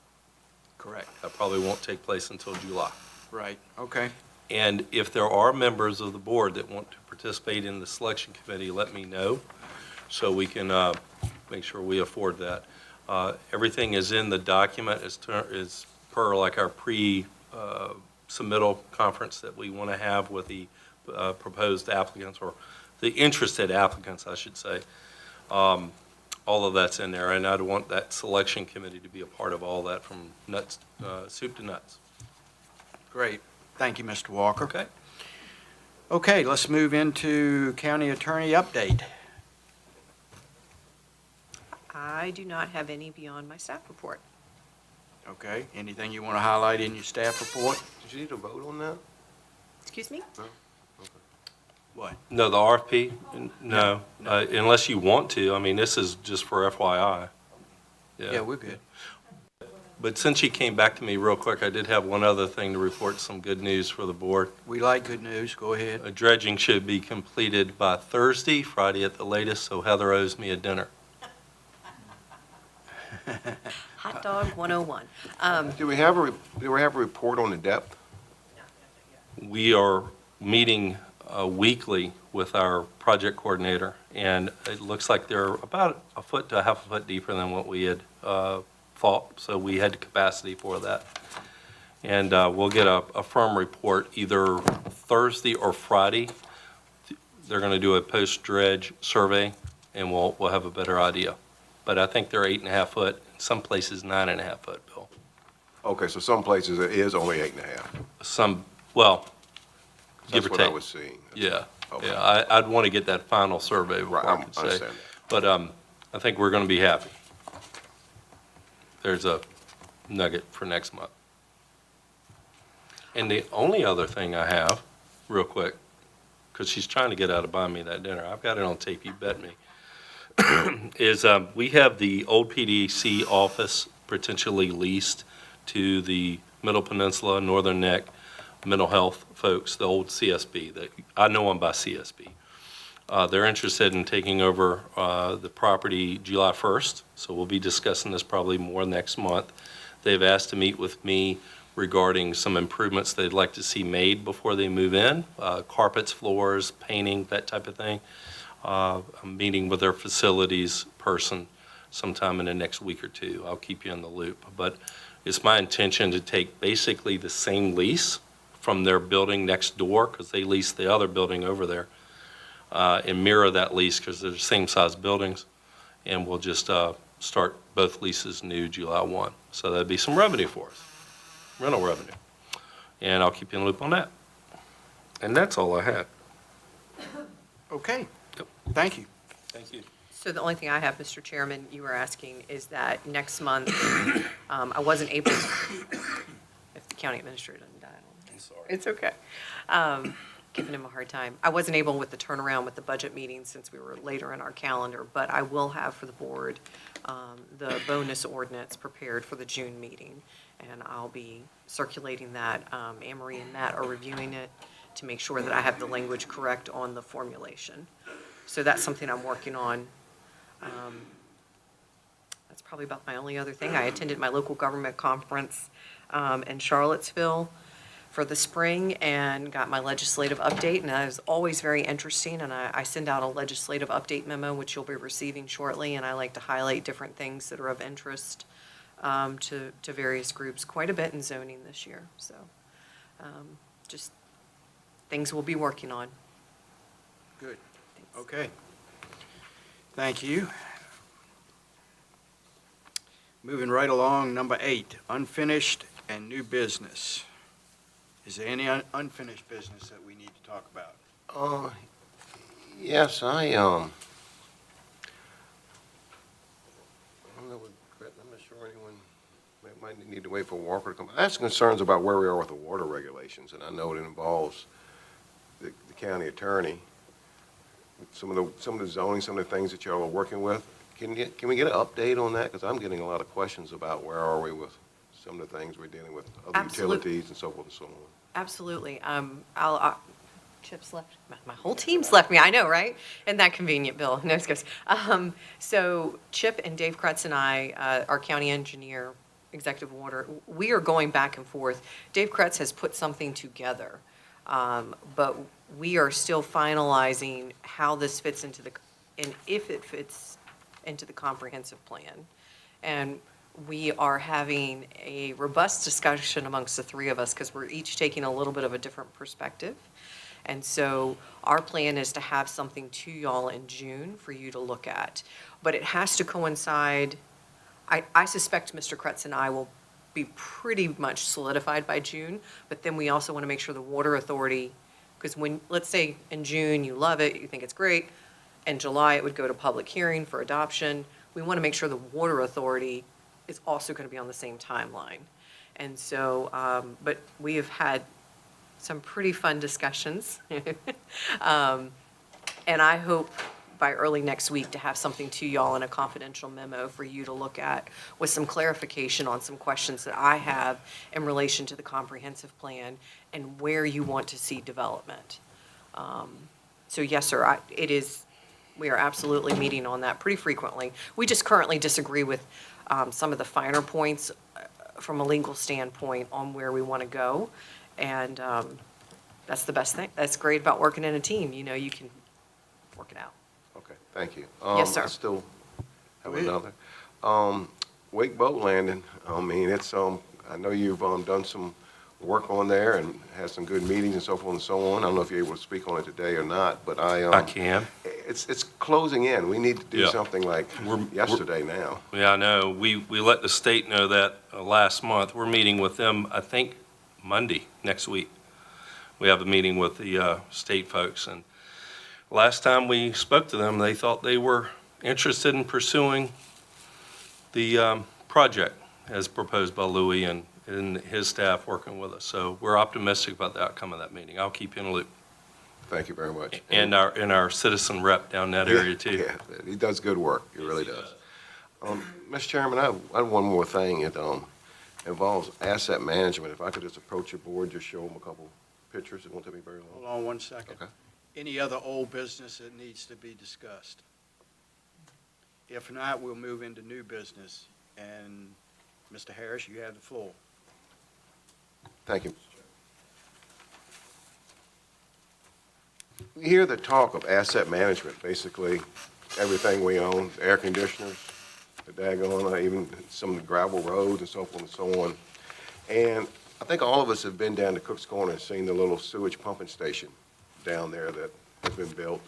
Correct. That probably won't take place until July. Right, okay. And if there are members of the board that want to participate in the selection committee, let me know, so we can make sure we afford that. Everything is in the document as per like our submittal conference that we want to have with the proposed applicants or the interested applicants, I should say. All of that's in there, and I'd want that selection committee to be a part of all that from nuts, soup to nuts. Great. Thank you, Mr. Walker. Okay? Okay, let's move into county attorney update. I do not have any beyond my staff report. Okay, anything you want to highlight in your staff report? Did you need a vote on that? Excuse me? What? No, the RFP? No, unless you want to. I mean, this is just for FYI. Yeah, we're good. But since you came back to me real quick, I did have one other thing to report, some good news for the board. We like good news. Go ahead. Dredging should be completed by Thursday, Friday at the latest, so Heather owes me a dinner. Hot dog 101. Do we have a report on the depth? We are meeting weekly with our project coordinator, and it looks like they're about a foot to a half a foot deeper than what we had thought, so we had the capacity for that. And we'll get a firm report either Thursday or Friday. They're going to do a post-dredge survey, and we'll have a better idea. But I think they're 8.5 foot, some places 9.5 foot, Bill. Okay, so some places it is only 8.5. Some, well, give or That's what I take. was seeing. Yeah, Okay. yeah, I'd want to get that final survey Right, before I I could say. understand that. But I think we're going to be happy. There's a nugget for next month. And the only other thing I have, real quick, because she's trying to get out of buying me that dinner, I've got it on tape, you bet me, is we have the old PDC office potentially leased to the Middle Peninsula, Northern Neck mental health folks, the old CSB. I know them by CSB. They're interested in taking over the property July 1st, so we'll be discussing this probably more next month. They've asked to meet with me regarding some improvements they'd like to see made before they move in, carpets, floors, painting, that type of thing. I'm meeting with their facilities person sometime in the next week or two. I'll keep you in the loop. But it's my intention to take basically the same lease from their building next door, because they lease the other building over there, and mirror that lease because they're the same size buildings. And we'll just start both leases new July 1. So that'd be some revenue for us, rental revenue. And I'll keep you in the loop on that. And that's all I had. Okay, Yep. thank you. Thank you. So the only thing I have, Mr. Chairman, you were asking, is that next month, I wasn't able, if the county administrator doesn't die, I'm sorry. it's okay. Giving him a hard time. I wasn't able with the turnaround with the budget meeting since we were later in our calendar, but I will have for the board the bonus ordinance prepared for the June meeting, and I'll be circulating that. Anne Marie and Matt are reviewing it to make sure that I have the language correct on the formulation. So that's something I'm working on. That's probably about my only other thing. I attended my local government conference in Charlottesville for the spring and got my legislative update, and that is always very interesting. And I send out a legislative update memo, which you'll be receiving shortly, and I like to highlight different things that are of interest to various groups, quite a bit in zoning this year. So just things we'll be working on. Good. Okay. Thank you. Moving right along, number 8, unfinished and new business. Is there any unfinished business that we need to talk about? Yes, I'm not sure anyone might need to wait for Walker to come. I have some concerns about where we are with the water regulations, and I know it involves the county attorney. Some of the zoning, some of the things that y'all are working with. Can we get an update on that? Because I'm getting a lot of questions about where are we with some of the things we're dealing with, other utilities and so forth and so on. Absolutely. Chip's left, my whole team's left me, I know, right? Isn't that convenient, Bill? No, it's good. So Chip and Dave Krutz and I, our county engineer, executive order, we are going back and forth. Dave Krutz has put something together, but we are still finalizing how this fits into and if it fits into the comprehensive plan. And we are having a robust discussion amongst the three of us because we're each taking a little bit of a different perspective. And so our plan is to have something to y'all in June for you to look at. But it has to coincide, I suspect Mr. Kretz and I will be pretty much solidified by June, but then we also want to make sure the Water Authority, because when, let's say in June, you love it, you think it's great, in July, it would go to public hearing for adoption. We want to make sure the Water Authority is also going to be on the same timeline. And so, but we have had some pretty fun discussions. And I hope by early next week to have something to y'all in a confidential memo for you to look at with some clarification on some questions that I have in relation to the comprehensive plan and where you want to see development. So yes, sir, we are absolutely meeting on that pretty frequently. We just currently disagree with some of the finer points from a legal standpoint on where we want to go. And that's the best thing. That's great about working in a team. You know, you can work it out. Okay, thank you. Yes, sir. I still have another. Wake Boat Landing, I mean, it's, I know you've done some work on there and had some good meetings and so forth and so on. I don't know if you're able to speak on it today or not, but I can. It's closing in. We need to do Yeah. something like yesterday now. Yeah, I know. We let the state know that last month. We're meeting with them, I think, Monday, next week. We have a meeting with the state folks, and last time we spoke to them, they thought they were interested in pursuing the project as proposed by Louis and his staff working with us. So we're optimistic about the outcome of that meeting. I'll keep you in the loop. Thank you very much. And our citizen rep down that area too. Yeah, he does good work. He really does. Mr. Chairman, I have one more thing. It involves asset management. If I could just approach your board, just show them a couple pictures. It won't take me very long. Hold on one second. Okay. Any other old business that needs to be discussed? If not, we'll move into new business. And Mr. Harris, you have the floor. Thank you, Mr. Chairman. We hear the talk of asset management, basically everything we own, air conditioners, the daggone, even some of the gravel roads and so forth and so on. And I think all of us have been down to Cook's Corner and seen the little sewage pumping station down there that has been built.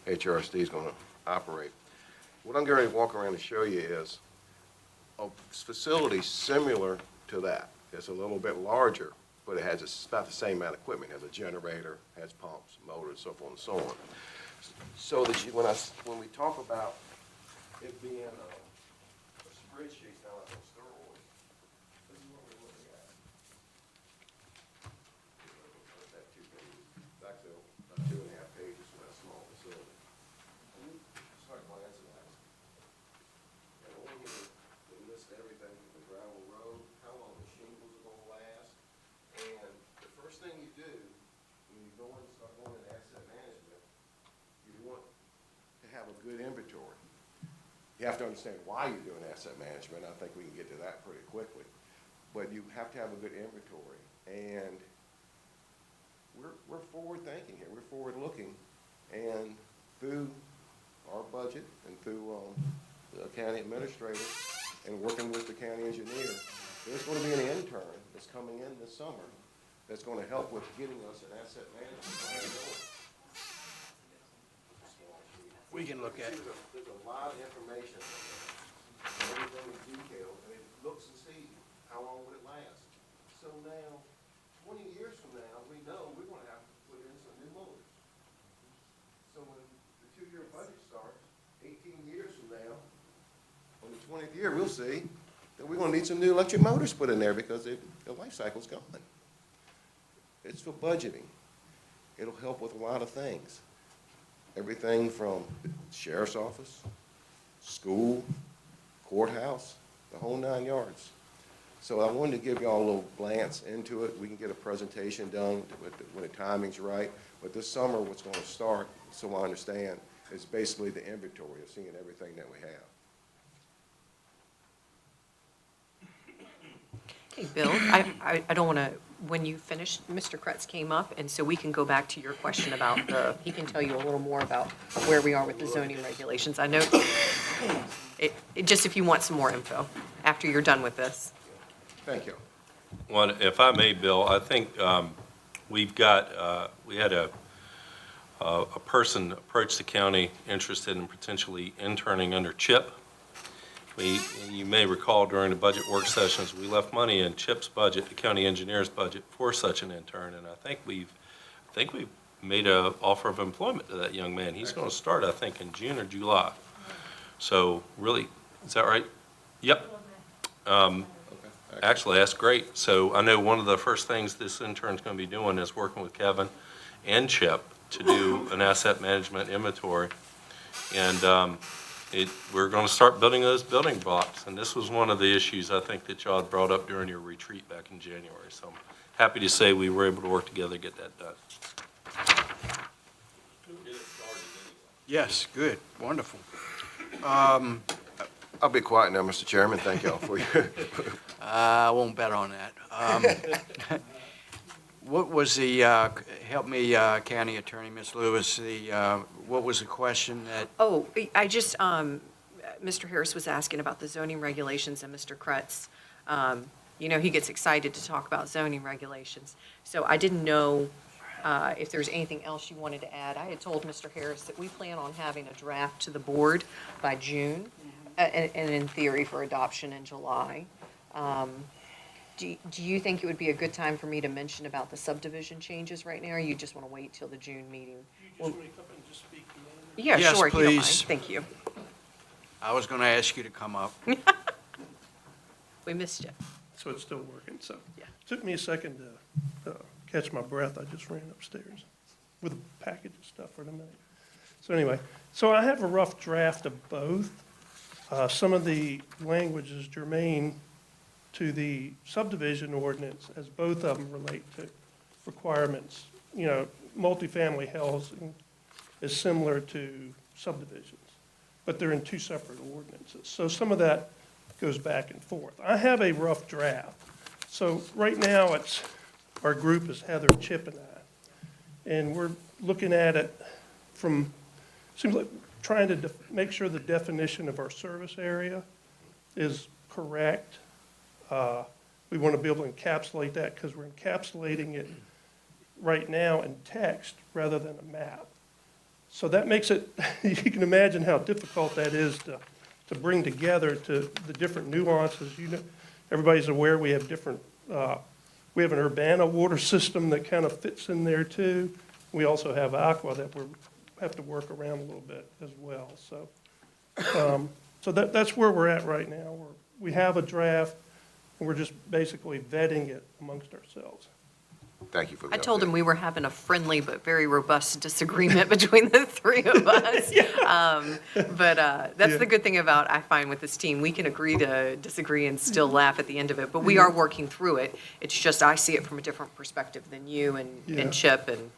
HRSD is going to operate. What I'm going to walk around and show you is a facility similar to that. It's a little bit larger, but it has about the same amount of equipment. It has a generator, has pumps, motors, so forth and so on. So that when we talk about it being a spreadsheet, now like on steroids, this is what we're looking at. That 2 pages, actually about 2.5 pages for that small facility. And you start glancing at it. And on here, they list everything from the gravel road, how long the shingles are gonna last. And the first thing you do, when you go and start going into asset management, you want to have a good inventory. You have to understand why you're doing asset management. I think we can get to that pretty quickly. But you have to have a good inventory. And we're forward-thinking here. We're forward-looking. And through our budget and through the county administrator and working with the county engineer, there's going to be an intern that's coming in this summer that's going to help with getting us an asset management plan going. We can look at it. There's a lot of information, everything is detailed, and it looks and see how long would it last. So now, 20 years from now, we know we're going to have to put in some new motors. So when the 2-year budget starts, 18 years from now, on the 20th year, we'll see that we're going to need some new electric motors put in there because the life cycle's gone. It's for budgeting. It'll help with a lot of things. Everything from the sheriff's office, school, courthouse, the whole 9 yards. So I wanted to give y'all a little glance into it. We can get a presentation done when the timing's right. But this summer, what's going to start, so I understand, is basically the inventory of seeing everything that we have. Okay, Bill, I don't want to, when you finish, Mr. Kretz came up, and so we can go back to your question about he can tell you a little more about where we are with the zoning regulations. I know, just if you want some more info after you're done with this. Thank you. Well, if I may, Bill, I think we had a a person approached the county interested in potentially interning under CHIP. You may recall during the budget work sessions, we left money in CHIP's budget, the county engineer's budget, for such an intern, and I think we've made an offer of employment to that young man. He's going to start, I think, in June or July. So really, is that right? Yep. Actually, that's great. So I know one of the first things this intern's going to be doing is working with Kevin and Chip to do an asset management inventory. And we're going to start building those building blocks. And this was one of the issues I think that y'all had brought up during your retreat back in January. So I'm happy to say we were able to work together to get that done. Yes, good, wonderful. I'll be quiet now, Mr. Chairman. Thank y'all for your. I won't bet on that. What was the, help me, County Attorney, Ms. Lewis, what was the question that, Oh, I just, Mr. Harris was asking about the zoning regulations, and Mr. Kretz, you know, he gets excited to talk about zoning regulations. So I didn't know if there's anything else you wanted to add. I had told Mr. Harris that we plan on having a draft to the board by June, and in theory for adoption in July. Do you think it would be a good time for me to mention about the subdivision changes right now, or you just want to wait till the June meeting? Yeah, Yes, sure, if you don't mind. please. Thank you. I was going to ask you to come up. We missed you. So it's still working, so. Yeah. Took me a second to catch my breath. I just ran upstairs with a package of stuff for tonight. So anyway, so I have a rough draft of both. Some of the language is germane to the subdivision ordinance, as both of them relate to requirements. You know, multifamily housing is similar to subdivisions, but they're in two separate ordinances. So some of that goes back and forth. I have a rough draft. So right now, our group is Heather, Chip, and I. And we're looking at it from, seems like trying to make sure the definition of our service area is correct. We want to be able to encapsulate that because we're encapsulating it right now in text rather than a map. So that makes it, you can imagine how difficult that is to bring together to the different nuances. You know, everybody's aware we have different, we have an Urbana water system that kind of fits in there too. We also have Aqua that we have to work around a little bit as well. So, so that's where we're at right now. We have a draft, and we're just basically vetting it amongst ourselves. Thank you for the I told update. him we were having a friendly but very robust disagreement between the three of us. But that's the good thing about, I find with this team, we can agree to disagree and still laugh at the end of it. But we are working through it. It's just I see it from a different perspective than you and Chip and.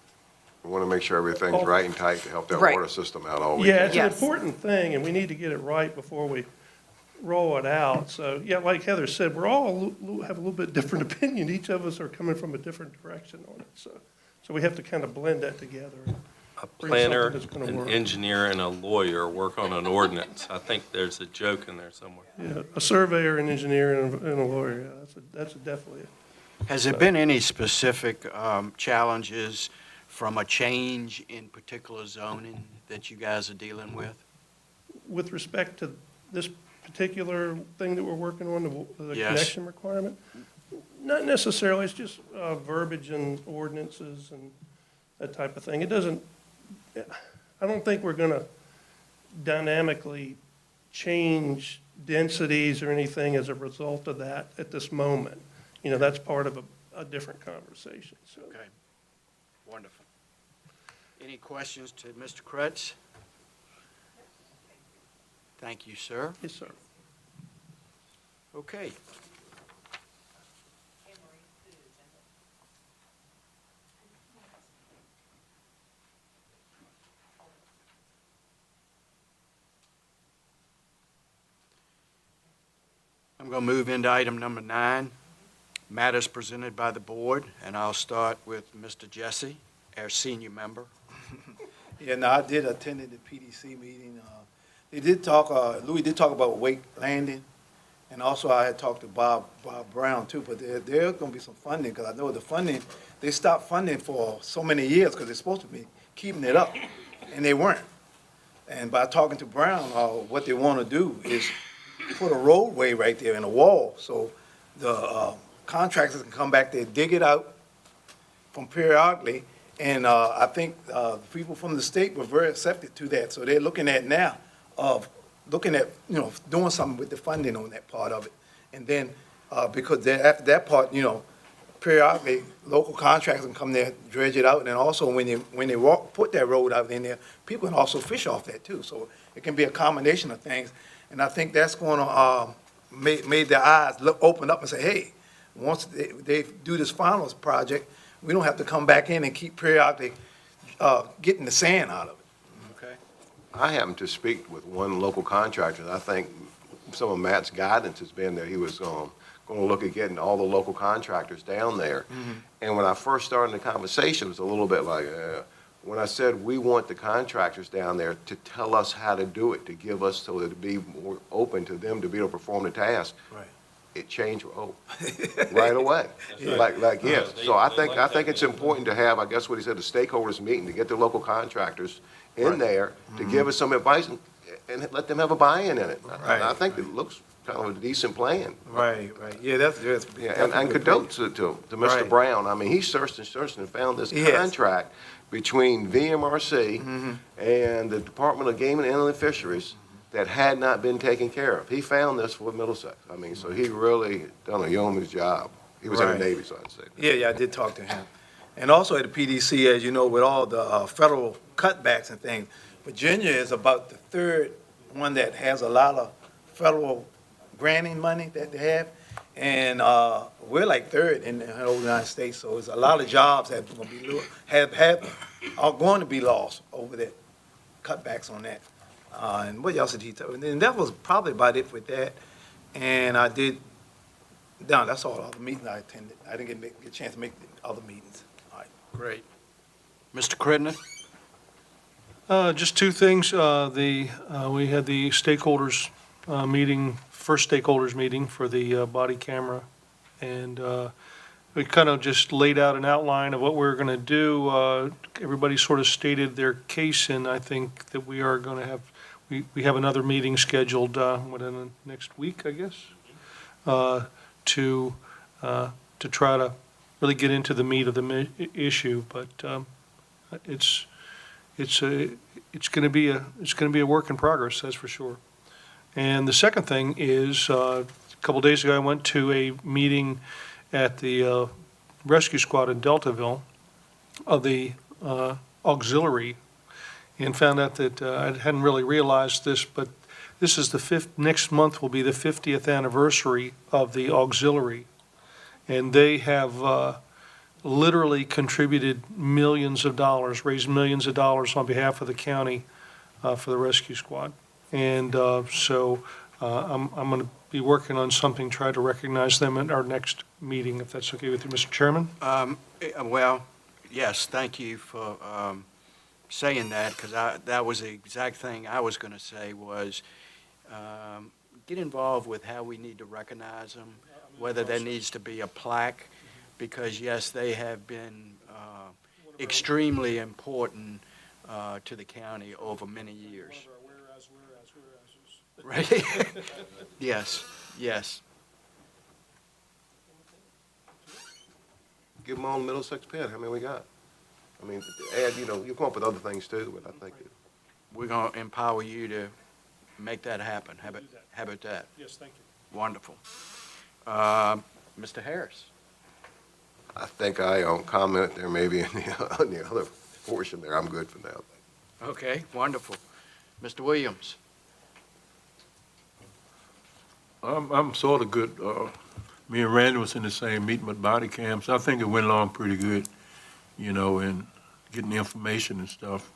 We want to make sure everything's right and tight to help that Right. water system out all we Yeah, can. it's an Yes. important thing, and we need to get it right before we roll it out. So, yeah, like Heather said, we're all have a little bit different opinion. Each of us are coming from a different direction on it. So we have to kind of blend that together. and A bring planner, something that's gonna an work. engineer, and a lawyer work on an ordinance. I think there's a joke in there somewhere. Yeah, a surveyor, an engineer, and a lawyer, yeah, that's definitely. Has there been any specific challenges from a change in particular zoning that you guys are dealing with? With respect to this particular thing that we're working on, the Yes. connection requirement, not necessarily, it's just verbiage and ordinances and that type of thing. It doesn't, I don't think we're gonna dynamically change densities or anything as a result of that at this moment. You know, that's part of a different conversation, so. Okay, wonderful. Any questions to Mr. Kretz? Thank you, sir. Yes, sir. Okay. I'm going to move into item number 9, matters presented by the board, and I'll start with Mr. Jesse, our senior member. Yeah, no, I did attend the PDC meeting. They did talk, Louis did talk about Wake Landing, and also I had talked to Bob Brown too, but there's gonna be some funding, because I know the funding, they stopped funding for so many years, because it's supposed to be keeping it up, and they weren't. And by talking to Brown, what they want to do is put a roadway right there and a wall, so the contractors can come back there, dig it out from periodically, and I think the people from the state were very receptive to that, so they're looking at now, looking at, doing something with the funding on that part of it. And then, because after that part, periodically, local contractors can come there, dredge it out, and then also when they put that road out in there, people can also fish off that too, so it can be a combination of things. And I think that's going to made their eyes open up and say, hey, once they do this finals project, we don't have to come back in and keep periodically getting the sand out of it, okay? I happened to speak with one local contractor, and I think some of Matt's guidance has been that he was going to look at getting all the local contractors down there. And when I first started the conversation, it was a little bit like, when I said we want the contractors down there to tell us how to do it, to give us so that it'd be more open to them to be able to perform the task. Right. It changed, right away. Like, yes. So I think it's important to have, I guess what he said, the stakeholders meeting, to get the local contractors in there to give us some advice and let them have a buy-in in it. I think it looks kind of a decent plan. Right. Yeah, that's. Yeah, and kudos to Mr. Right. Brown. I mean, he searched and found this Yes. contract between VMRC and the Department of Game and Inland Fisheries that had not been taken care of. He found this for Middlesex. I mean, so he really done a yeoman's job. He was in Right. the Navy, so I'd say. Yeah, I did talk to him. And also at the PDC, as you know, with all the federal cutbacks and things, Virginia is about the third one that has a lot of federal granting money that they have. And we're like third in the whole United States, so there's a lot of jobs that are going to be lost over the cutbacks on that. And what else did he tell? And that was probably about it with that. And that's all the meetings I attended. I didn't get a chance to make the other meetings. All right. Great. Mr. Cridner? Just two things. We had the stakeholders meeting, first stakeholders meeting for the body camera. And we kind of just laid out an outline of what we're going to do. Everybody sort of stated their case, and I think that we are going to have, we have another meeting scheduled, in the next week, I guess, to try to really get into the meat of the issue. But it's going to be a work in progress, that's for sure. And the second thing is, a couple days ago, I went to a meeting at the rescue squad in Deltaville of the auxiliary, and found out that I hadn't really realized this, but this is next month will be the 50th anniversary of the auxiliary. And they have literally contributed millions of dollars, raised millions of dollars on behalf of the county for the rescue squad. And so I'm going to be working on something, try to recognize them at our next meeting, if that's okay with you, Mr. Chairman. Well, yes, thank you for saying that, because that was the exact thing I was going to say was get involved with how we need to recognize them, whether there needs to be a plaque, because yes, they have been extremely important to the county over many years. Right? Yes. Give them all the Middlesex pin. How many we got? I mean, add, you come up with other things too, but I think. We're going to empower you to make that happen. How about that? Yes, thank you. Wonderful. Mr. Harris? I think I comment there maybe on the other portion there. I'm good for now. Okay, wonderful. Mr. Williams? I'm sort of good. Me and Randy was in the same meeting with body cams. I think it went along pretty good, and getting the information and stuff.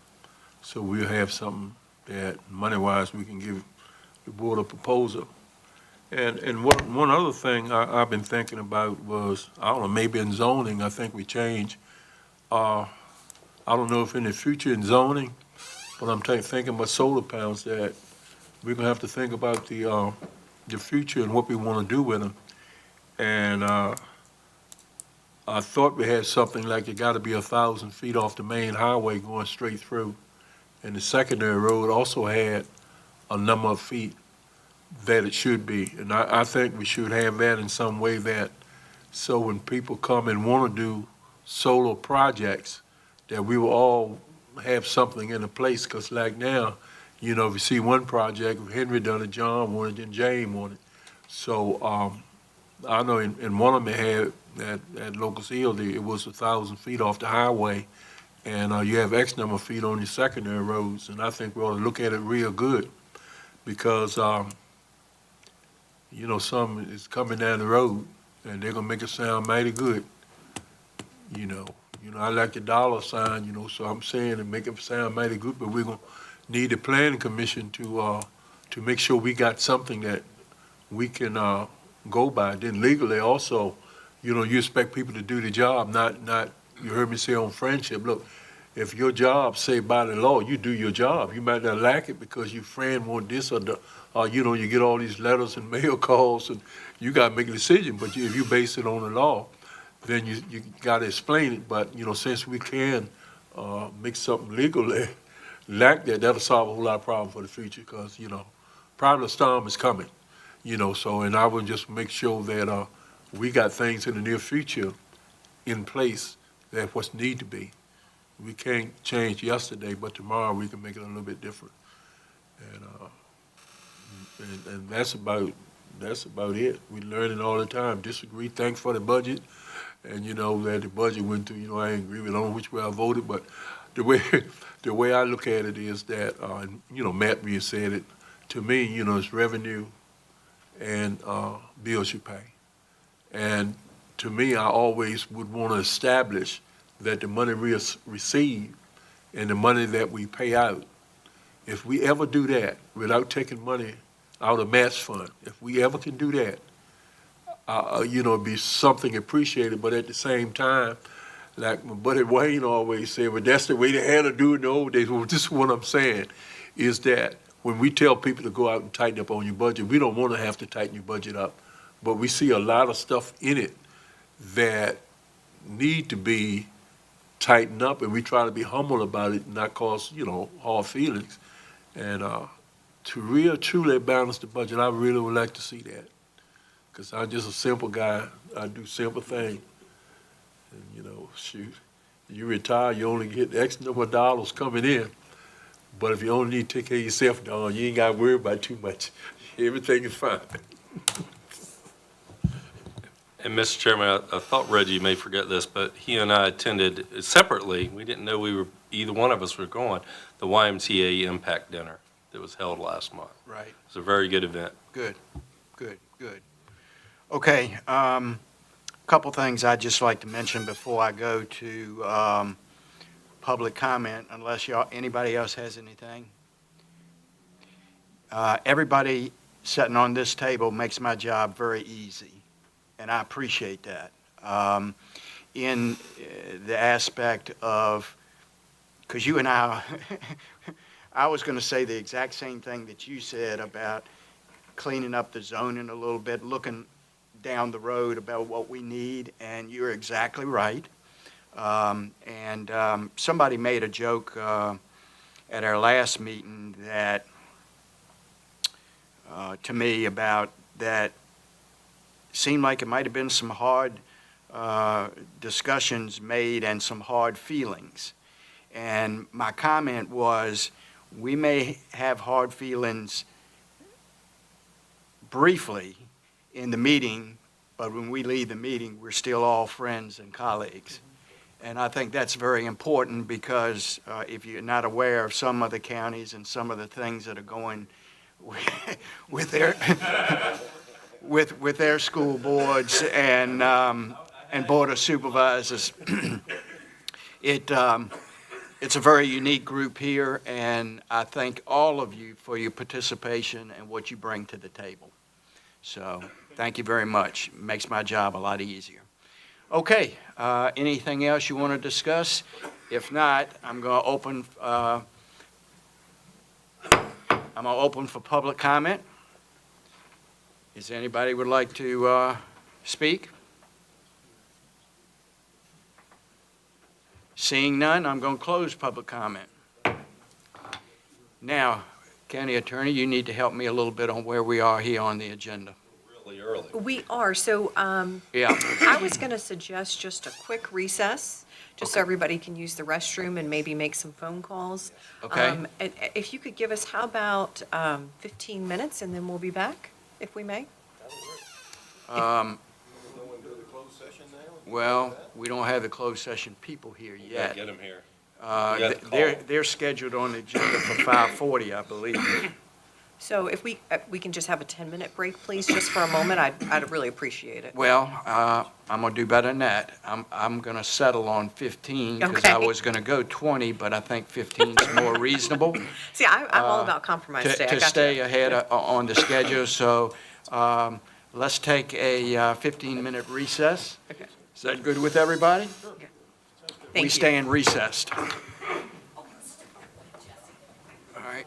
So we'll have something that, money-wise, we can give the board a proposal. And one other thing I've been thinking about was, I don't know, maybe in zoning, I think we change. I don't know if in the future in zoning, but I'm thinking about solar panels, that we're gonna have to think about the future and what we want to do with them. And I I thought we had something like it gotta be 1,000 feet off the main highway going straight through. And the secondary road also had a number of feet that it should be. And I think we should have that in some way that, so when people come and wanna do solar projects, that we will all have something in a place, because like now, you know, if you see one project, if Henry done it, John wanted it, then James wanted it. So, I know in one of them they had, at Locust Hill, it was 1,000 feet off the highway, and you have X number of feet on your secondary roads, and I think we ought to look at it real good, because, you know, some is coming down the road, and they're gonna make it sound mighty good, you know. You know, I like the dollar sign, you know, so I'm saying and make it sound mighty good, but we're gonna need the planning commission to make sure we got something that we can, go by. Then legally also, you know, you expect people to do the job, not, you heard me say on friendship, look, if your job say by the law, you do your job. You might not like it because your friend want this or you know, you get all these letters and mail calls and you gotta make a decision, but if you base it on the law, then you gotta explain it. But, you know, since we can, make something legally like that, that'll solve a whole lot of problems for the future, because, you know, probably a storm is coming, you know, so, and I would just make sure that, we got things in the near future in place that what's need to be. We can't change yesterday, but tomorrow we can make it a little bit different. And that's about it. We learning all the time, disagree, thanks for the budget, and you know, that the budget went through, you know, I ain't agree with, I don't know which way I voted, but the way I look at it is that, and, you know, Matt being said it, to me, you know, it's revenue and, bills you pay. And to me, I always would want to establish that the money we receive and the money that we pay out, if we ever do that without taking money out of match fund, if we ever can do that, you know, it'd be something appreciated, but at the same time, like my buddy Wayne always said, well, that's the way they had to do it in the old days. Well, this is what I'm saying, is that when we tell people to go out and tighten up on your budget, we don't want to have to tighten your budget up. But we see a lot of stuff in it that need to be tightened up, and we try to be humble about it and not cause, you know, hard feelings. And to truly balance the budget, I really would like to see that. Because I'm just a simple guy. I do simple things. And, you know, shoot, you retire, you only get X number of dollars coming in. But if you only need to take care of yourself, Don, you ain't got to worry about too much. Everything is fine. And Mr. Chairman, I thought Reggie may forget this, but he and I attended separately, we didn't know either one of us were going, the YMCA Impact Dinner that was held last month. Right. It was a very good event. Good. Okay, couple things I'd just like to mention before I go to public comment, unless anybody else has anything. Everybody sitting on this table makes my job very easy, and I appreciate that. In the aspect of, because you and I, I was going to say the exact same thing that you said about cleaning up the zoning a little bit, looking down the road about what we need, and you're exactly right. Somebody made a joke at our last meeting that, to me, about that seemed like it might have been some hard discussions made and some hard feelings. And my comment was, we may have hard feelings briefly in the meeting, but when we leave the meeting, we're still all friends and colleagues. And I think that's very important, because if you're not aware of some of the counties and some of the things that are going with their with their school boards and board of supervisors, it's a very unique group here, and I thank all of you for your participation and what you bring to the table. So thank you very much. It makes my job a lot easier. Okay, anything else you want to discuss? If not, I'm going to open for public comment. Is there anybody would like to speak? Seeing none, I'm going to close public comment. Now, County Attorney, you need to help me a little bit on where we are here on the agenda. Really early. We are, so Yeah, I was going to suggest just a quick recess, just so everybody can use the restroom and maybe make some phone calls. Okay. And if you could give us, how about 15 minutes, and then we'll be back, if we may? well, we don't have the closed session people here yet. Get them here. We got the call. They're scheduled on the agenda for 5:40, I believe. So if we can just have a 10-minute break, please, just for a moment, I'd really appreciate it. Well, I'm gonna do better than that. I'm gonna settle on 15, because I Okay. was gonna go 20, but I think 15 is more reasonable See, I'm all about compromise today. I to got you. stay ahead on the schedule. So let's take a 15-minute recess. Okay. Is that good with everybody? Thank We you. stand recessed. All right.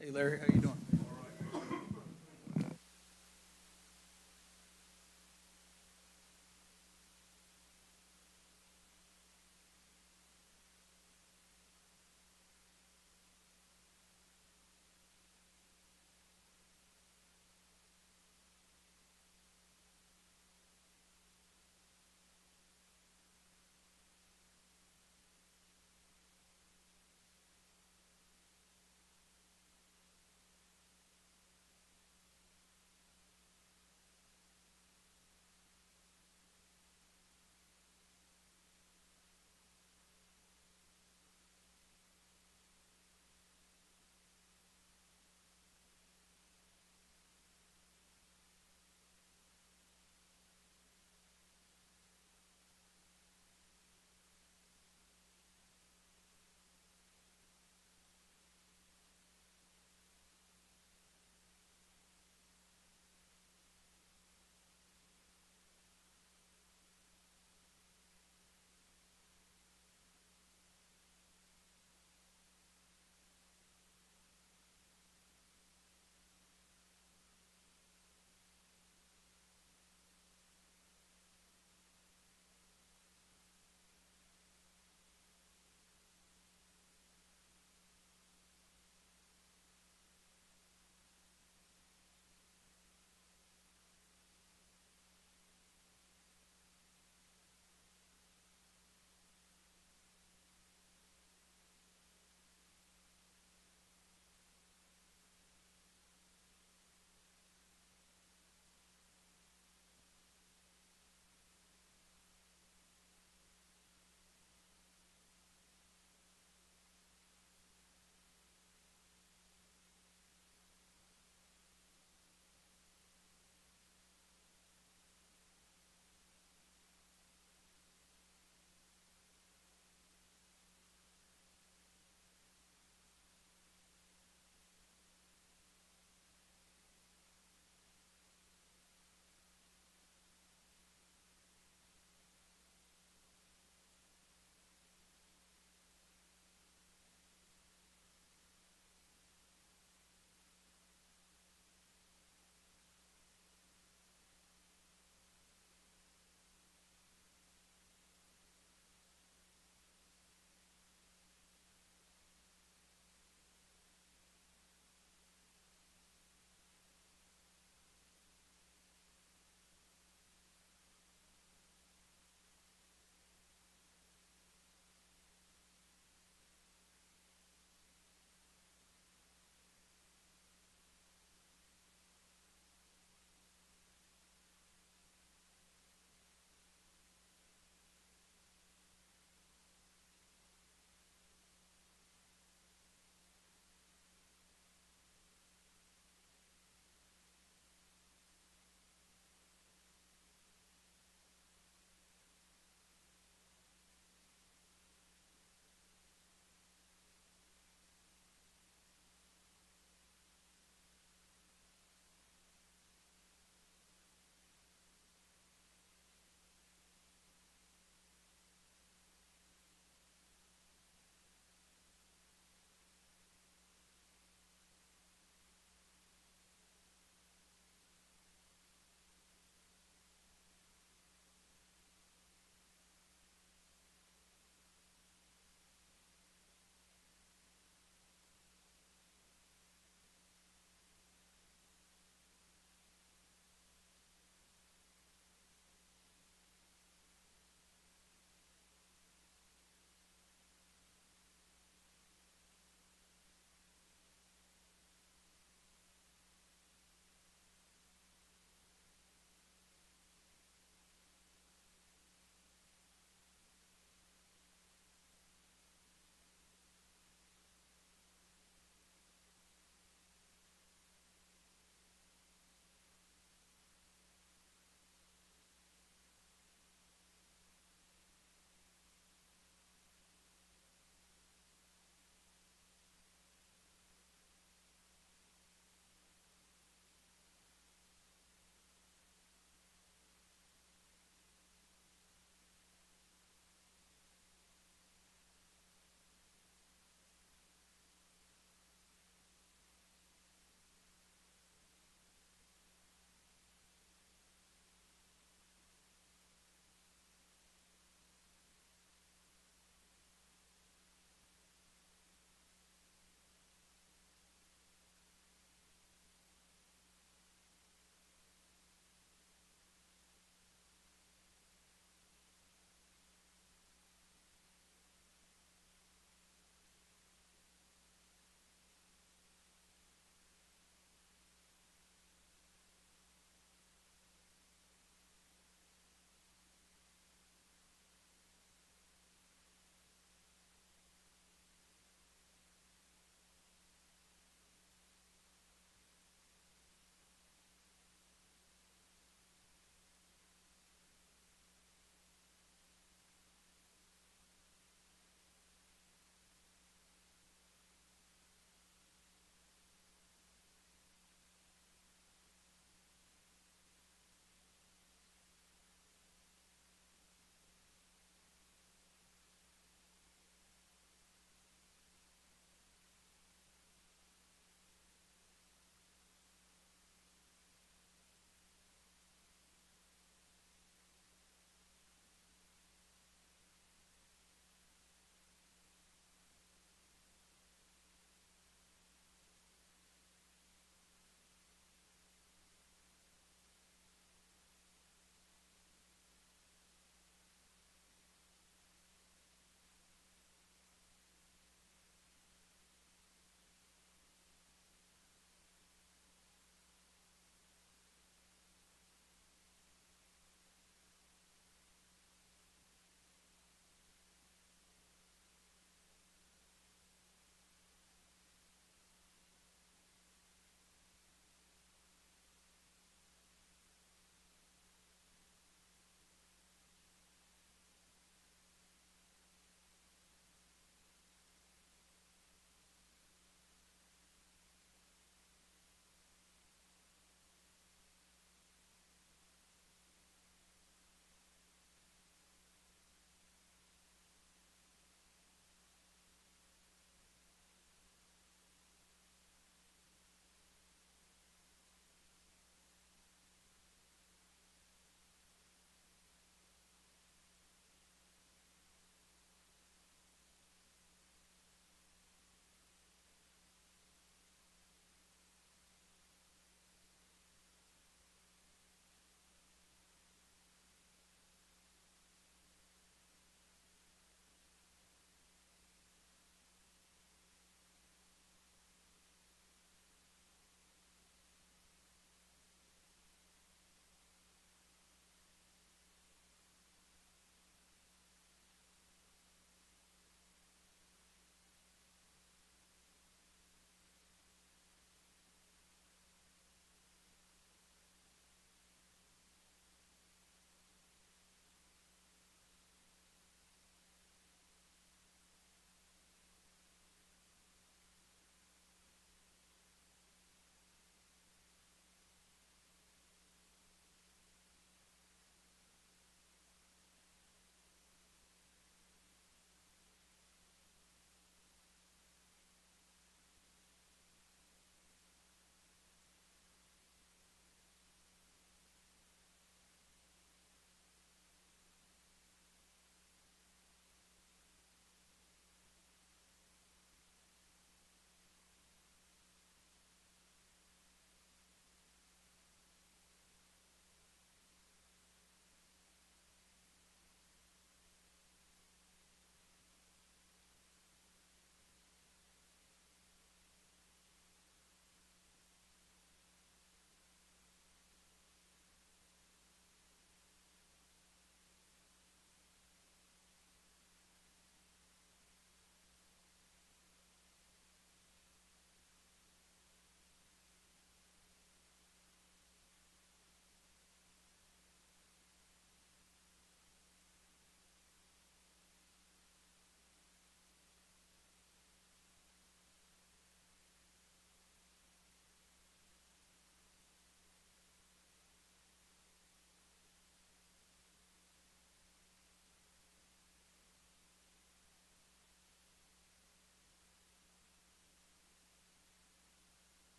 Hey Larry, how you doing?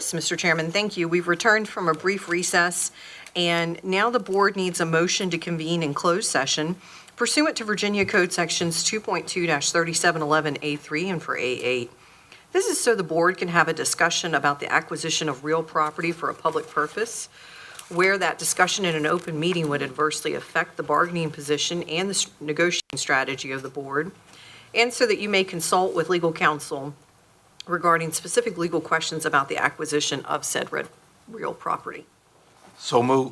Yes, Mr. Chairman, thank you. We've returned from a brief recess, and now the board needs a motion to convene in closed session pursuant to Virginia Code Sections 2.2-3711A3 and for A8. This is so the board can have a discussion about the acquisition of real property for a public purpose, where that discussion in an open meeting would adversely affect the bargaining position and the negotiating strategy of the board, and so that you may consult with legal counsel regarding specific legal questions about the acquisition of said real property. So move.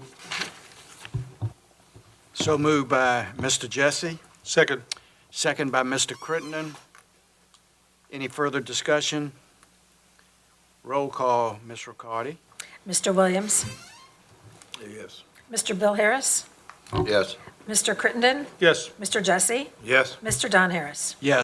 So moved by Mr. Jesse, Second. second by Mr. Crittenden. Any further discussion? Roll call, Ms. Riccardi. Mr. Williams? Yes. Mr. Bill Harris? Yes. Mr. Crittenden? Yes. Mr. Jesse? Yes. Mr. Don Harris? Yes.